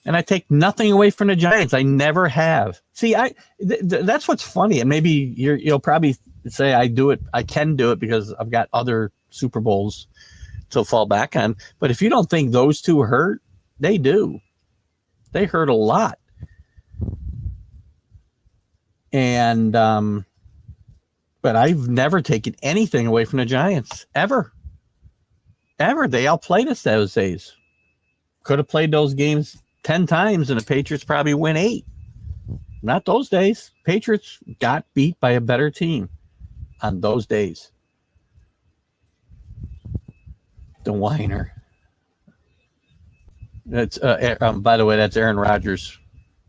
[SPEAKER 5] And I take nothing away from the Giants. I never have. See, that's what's funny. And maybe you'll probably say I do it. I can do it because I've got other Super Bowls to fall back on. But if you don't think those two hurt, they do. They hurt a lot. And, but I've never taken anything away from the Giants, ever. Ever. They outplayed us those days. Could have played those games 10 times and the Patriots probably win 8. Not those days. Patriots got beat by a better team on those days. The whiner. That's by the way, that's Aaron Rodgers.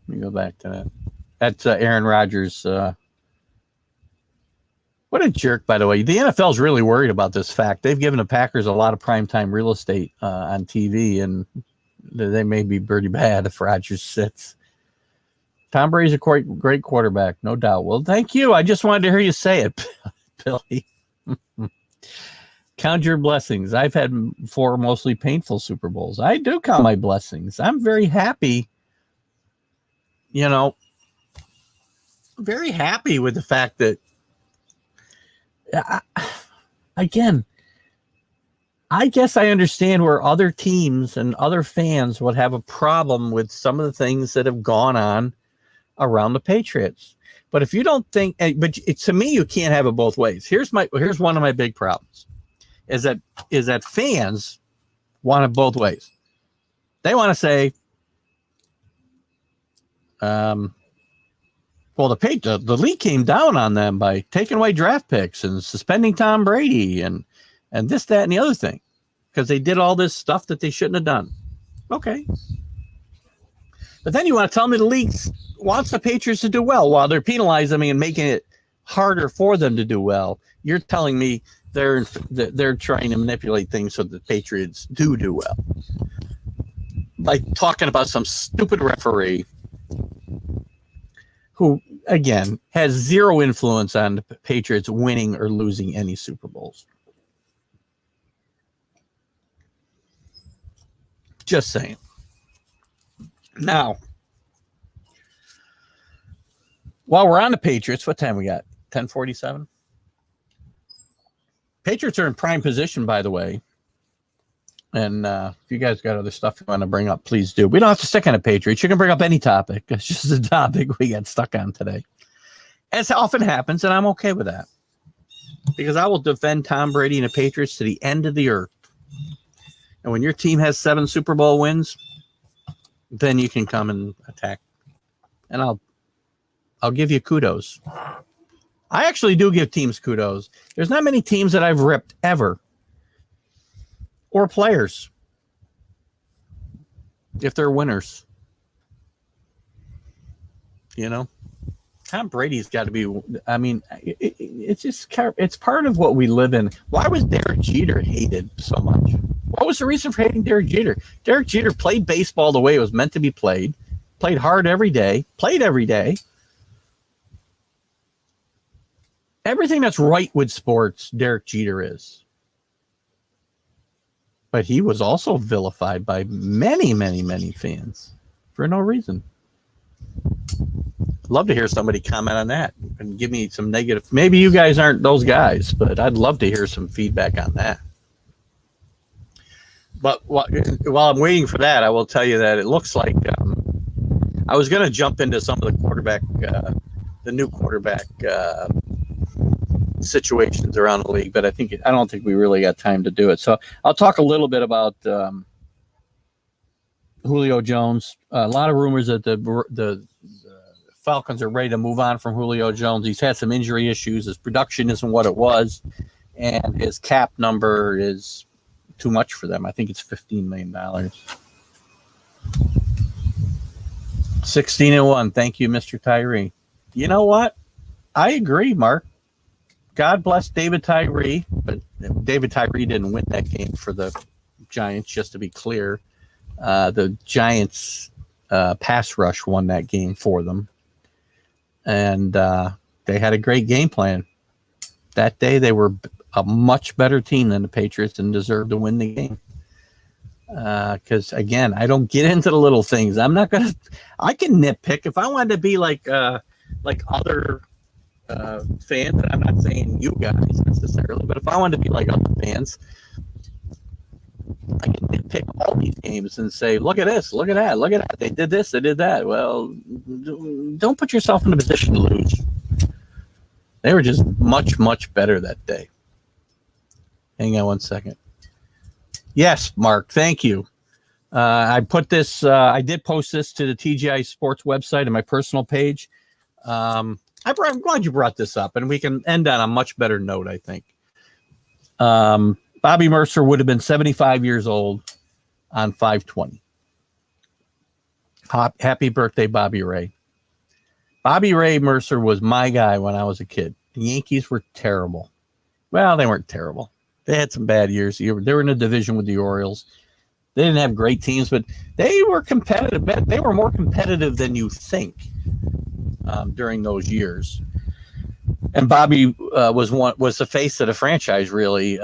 [SPEAKER 5] Let me go back to that. That's Aaron Rodgers. What a jerk, by the way. The NFL is really worried about this fact. They've given the Packers a lot of primetime real estate on TV, and they may be pretty bad if Rodgers sits. Tom Brady's a great quarterback, no doubt. Well, thank you. I just wanted to hear you say it, Billy. Count your blessings. I've had 4 mostly painful Super Bowls. I do count my blessings. I'm very happy, very happy with the fact that, again, I guess I understand where other teams and other fans would have a problem with some of the things that have gone on around the Patriots. But if you don't think, to me, you can't have it both ways. Here's one of my big problems, is that fans want it both ways. They want to say, well, the league came down on them by taking away draft picks and suspending Tom Brady and this, that, and the other thing, because they did all this stuff that they shouldn't have done. Okay. But then you want to tell me the league wants the Patriots to do well while they're penalizing them and making it harder for them to do well. You're telling me they're trying to manipulate things so the Patriots do well. By talking about some stupid referee who, again, has zero influence on the Patriots winning or losing any Super Bowls. Just saying. Now, while we're on the Patriots, what time we got? 10:47? Patriots are in prime position, by the way. And if you guys got other stuff you want to bring up, please do. We don't have to stick on the Patriots. You can bring up any topic. It's just a topic we got stuck on today. As often happens, and I'm okay with that. Because I will defend Tom Brady and the Patriots to the end of the earth. And when your team has 7 Super Bowl wins, then you can come and attack. And I'll give you kudos. I actually do give teams kudos. There's not many teams that I've ripped ever. Or players, if they're winners. Tom Brady's got to be, I mean, it's part of what we live in. Why was Derek Jeter hated so much? What was the reason for hating Derek Jeter? Derek Jeter played baseball the way it was meant to be played hard every day, played every day. Everything that's right with sports, Derek Jeter is. But he was also vilified by many, many, many fans for no reason. I'd love to hear somebody comment on that and give me some negative. Maybe you guys aren't those guys, but I'd love to hear some feedback on that. But while I'm waiting for that, I will tell you that it looks like I was going to jump into some of the new quarterback situations around the league, but I don't think we really got time to do it. So I'll talk a little bit about Julio Jones. A lot of rumors that the Falcons are ready to move on from Julio Jones. He's had some injury issues. His production isn't what it was, and his cap number is too much for them. I think it's $15 million. 16-1. Thank you, Mr. Tyree. You know what? I agree, Mark. God bless David Tyree, but David Tyree didn't win that game for the Giants, just to be clear. The Giants pass rush won that game for them. And they had a great game plan. That day they were a much better team than the Patriots and deserved to win the game. Because again, I don't get into the little things. I can nitpick if I wanted to be like other fans. I'm not saying you guys necessarily, but if I wanted to be like other fans, I can nitpick all these games and say, look at this, look at that, look at that. They did this, they did that. Well, don't put yourself in a position to lose. They were just much, much better that day. Hang on one second. Yes, Mark, thank you. I put this, I did post this to the TGI Sports website and my personal page. I'm glad you brought this up, and we can end on a much better note, I think. Bobby Mercer would have been 75 years old on 5/20. Happy birthday, Bobby Ray. Bobby Ray Mercer was my guy when I was a kid. The Yankees were terrible. Well, they weren't terrible. They had some bad years. They were in a division with the Orioles. They didn't have great teams, but they were competitive. They were more competitive than you think during those years. And Bobby was the face of the franchise, really.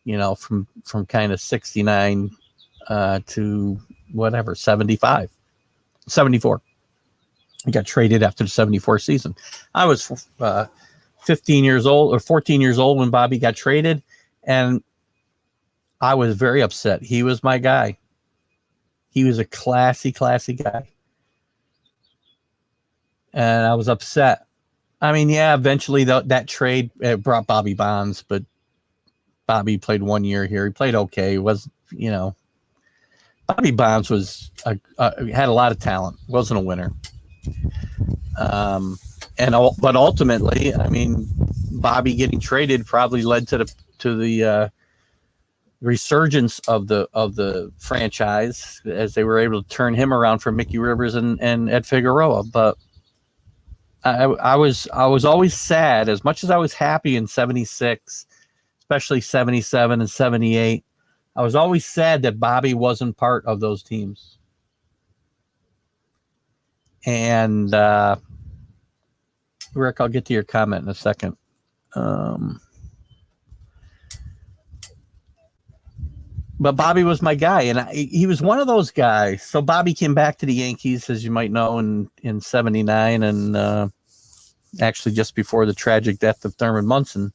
[SPEAKER 5] From kind of 69 to whatever 74. He got traded after the 74 season. I was 15 years old or 14 years old when Bobby got traded, and I was very upset. He was my guy. He was a classy guy. And I was upset. I mean, yeah, eventually that trade brought Bobby Bonds, but Bobby played 1 year here. He played okay. Bobby Bonds had a lot of talent. Wasn't a winner. But ultimately, I mean, Bobby getting traded probably led to the resurgence of the franchise as they were able to turn him around from Mickey Rivers and Ed Figueroa. But I was always sad, as much as I was happy in 76, especially 77 and 78. I was always sad that Bobby wasn't part of those teams. And Rick, I'll get to your comment in a second. But Bobby was my guy, and he was one of those guys. So Bobby came back to the Yankees, as you might know, in 79, and actually just before the tragic death of Thurman Munson,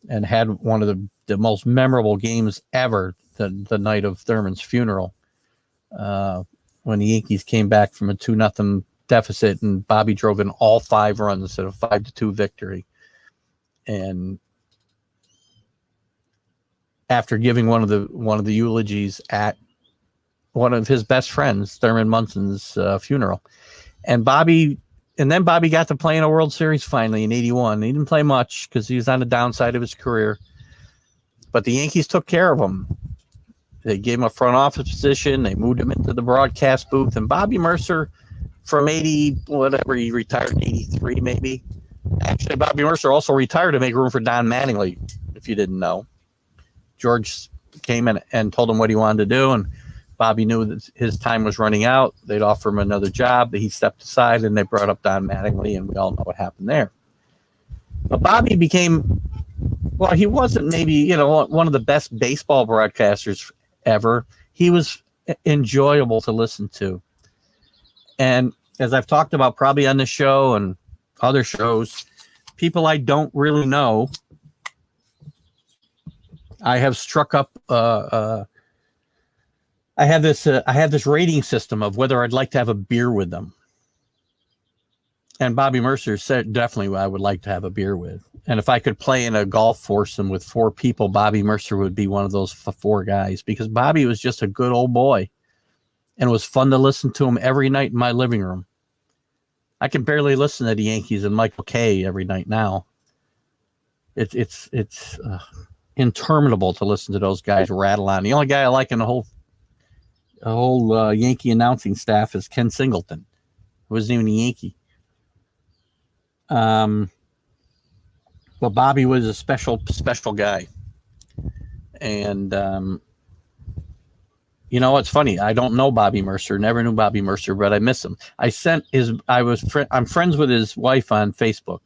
[SPEAKER 5] and had one of the most memorable games ever, the night of Thurman's funeral, when the Yankees came back from a 2-0 deficit, and Bobby drove in all 5 runs instead of 5-2 victory. And after giving one of the eulogies at one of his best friends, Thurman Munson's funeral, and then Bobby got to play in a World Series finally in 81. He didn't play much because he was on the downside of his career, but the Yankees took care of him. They gave him a front office position. They moved him into the broadcast booth, and Bobby Mercer, from 80, whatever, he retired in 83 maybe. Actually, Bobby Mercer also retired to make room for Don Mattingly, if you didn't know. George came in and told him what he wanted to do, and Bobby knew that his time was running out. They'd offer him another job, but he stepped aside, and they brought up Don Mattingly, and we all know what happened there. But Bobby became, well, he wasn't maybe, one of the best baseball broadcasters ever. He was enjoyable to listen to. And as I've talked about probably on this show and other shows, people I don't really know, I have struck up I have this rating system of whether I'd like to have a beer with them. And Bobby Mercer said definitely I would like to have a beer with. And if I could play in a golf foursome with 4 people, Bobby Mercer would be one of those 4 guys, because Bobby was just a good old boy. And it was fun to listen to him every night in my living room. I can barely listen to the Yankees and Michael Kay every night now. It's interminable to listen to those guys rattle on. The only guy I like in the whole Yankee announcing staff is Ken Singleton, who wasn't even a Yankee. But Bobby was a special guy. And it's funny. I don't know Bobby Mercer. Never knew Bobby Mercer, but I miss him. I'm friends with his wife on Facebook,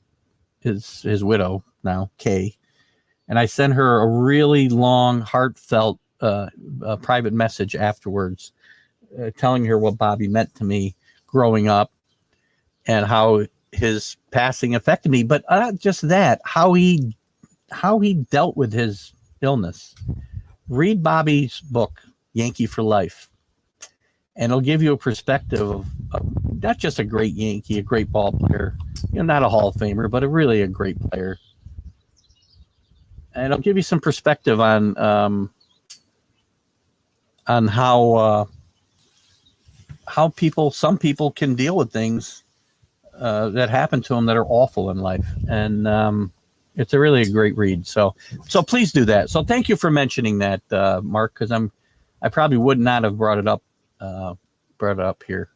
[SPEAKER 5] his widow now, Kay. And I sent her a really long, heartfelt private message afterwards, telling her what Bobby meant to me growing up and how his passing affected me. But not just that, how he dealt with his illness. Read Bobby's book, Yankee for Life, and it'll give you a perspective of not just a great Yankee, a great ball player, not a Hall of Famer, but really a great player. And it'll give you some perspective on how some people can deal with things that happen to them that are awful in life. And it's really a great read. So please do that. So thank you for mentioning that, Mark, because I probably would not have brought it up here.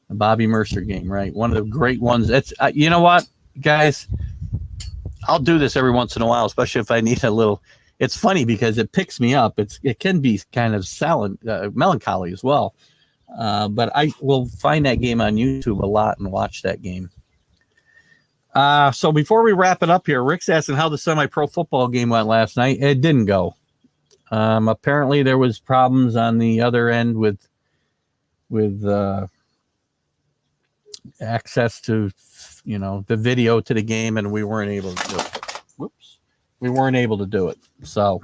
[SPEAKER 5] The Bobby Mercer game, right? One of the great ones. It's you know what, guys, I'll do this every once in a while, especially if I need a little. It's funny because it picks me up. It can be kind of melancholy as well. But I will find that game on YouTube a lot and watch that game. So before we wrap it up here, Rick's asking how the semi-pro football game went last night. It didn't go. Apparently there was problems on the other end with access to, the video to the game, and we weren't able to do it. We weren't able to do it. So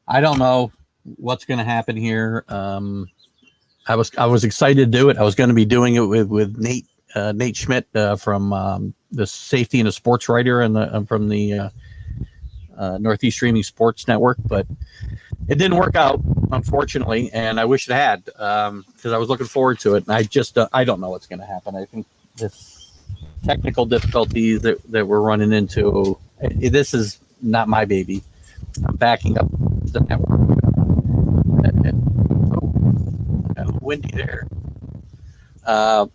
[SPEAKER 5] I don't know what's going to happen here. I was excited to do it. I was going to be doing it with Nate Schmidt from the Safety and the Sports Writer and from the Northeast Streaming Sports Network, but it didn't work out, unfortunately, and I wish it had, because I was looking forward to it. And I don't know what's going to happen. I think this technical difficulties that we're running into, this is not my baby. I'm backing up the network. Windy there. I'm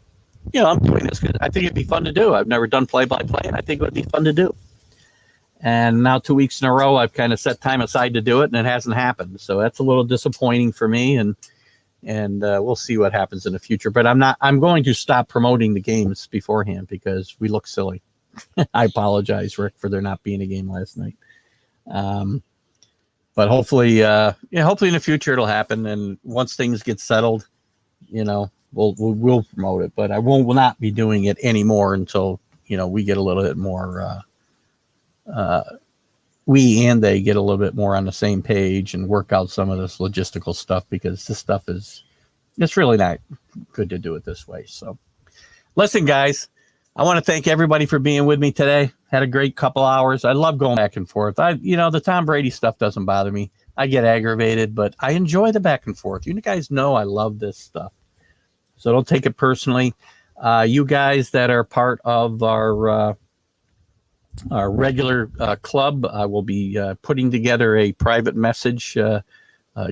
[SPEAKER 5] doing this because I think it'd be fun to do. I've never done play-by-play, and I think it would be fun to do. And now 2 weeks in a row, I've kind of set time aside to do it, and it hasn't happened. So that's a little disappointing for me, and we'll see what happens in the future. But I'm going to stop promoting the games beforehand because we look silly. I apologize, Rick, for there not being a game last night. But hopefully in the future it'll happen. And once things get settled, we'll promote it. But I will not be doing it anymore until we get a little bit more. We and they get a little bit more on the same page and work out some of this logistical stuff, because this stuff it's really not good to do it this way. So listen, guys, I want to thank everybody for being with me today. Had a great couple hours. I love going back and forth. The Tom Brady stuff doesn't bother me. I get aggravated, but I enjoy the back and forth. You guys know I love this stuff. So don't take it personally. You guys that are part of our regular club, I will be putting together a private message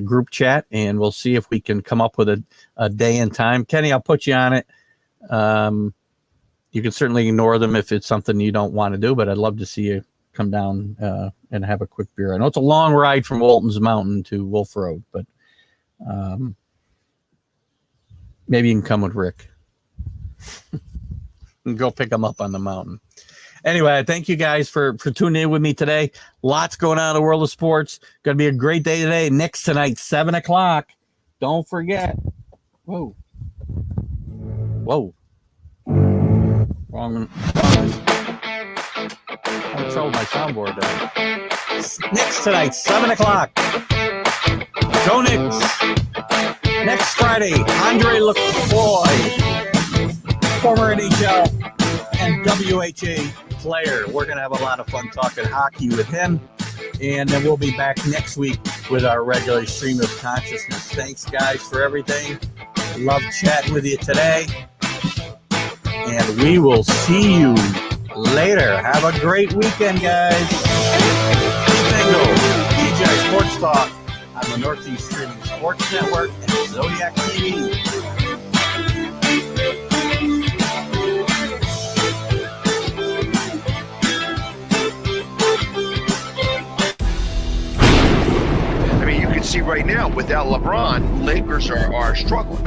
[SPEAKER 5] group chat, and we'll see if we can come up with a day and time. Kenny, I'll put you on it. You can certainly ignore them if it's something you don't want to do, but I'd love to see you come down and have a quick beer. I know it's a long ride from Walton's Mountain to Wolf Road, but maybe you can come with Rick and go pick him up on the mountain. Anyway, thank you guys for tuning in with me today. Lots going on in the world of sports. Going to be a great day today. Knicks tonight, 7 o'clock. Don't forget. Whoa. Wrong. I'm trouble my soundboard there. Knicks tonight, 7 o'clock. Go Knicks. Next Friday, Andre LaCroix, former NHL and WHA player. We're going to have a lot of fun talking hockey with him. And then we'll be back next week with our regular stream of consciousness. Thanks, guys, for everything. Love chatting with you today. And we will see you later. Have a great weekend, guys. Bingo, DJ Sports Talk on the Northeast Streaming Sports Network and Zodiac TV.
[SPEAKER 1] I mean, you can see right now, without LeBron, Lakers are struggling.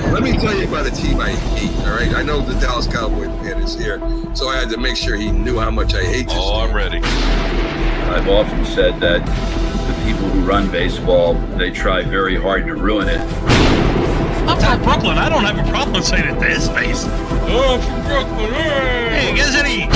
[SPEAKER 2] Let me tell you about a team I hate, all right? I know the Dallas Cowboy fan is here, so I had to make sure he knew how much I hate this
[SPEAKER 3] Oh, I'm
[SPEAKER 2] team.
[SPEAKER 3] ready.
[SPEAKER 4] I've often said that the people who run baseball, they try very hard to ruin it.
[SPEAKER 6] I'm from Brooklyn. I don't have a problem saying it to his face.
[SPEAKER 3] Oh, I'm from Brooklyn.
[SPEAKER 6] Hey, you guys any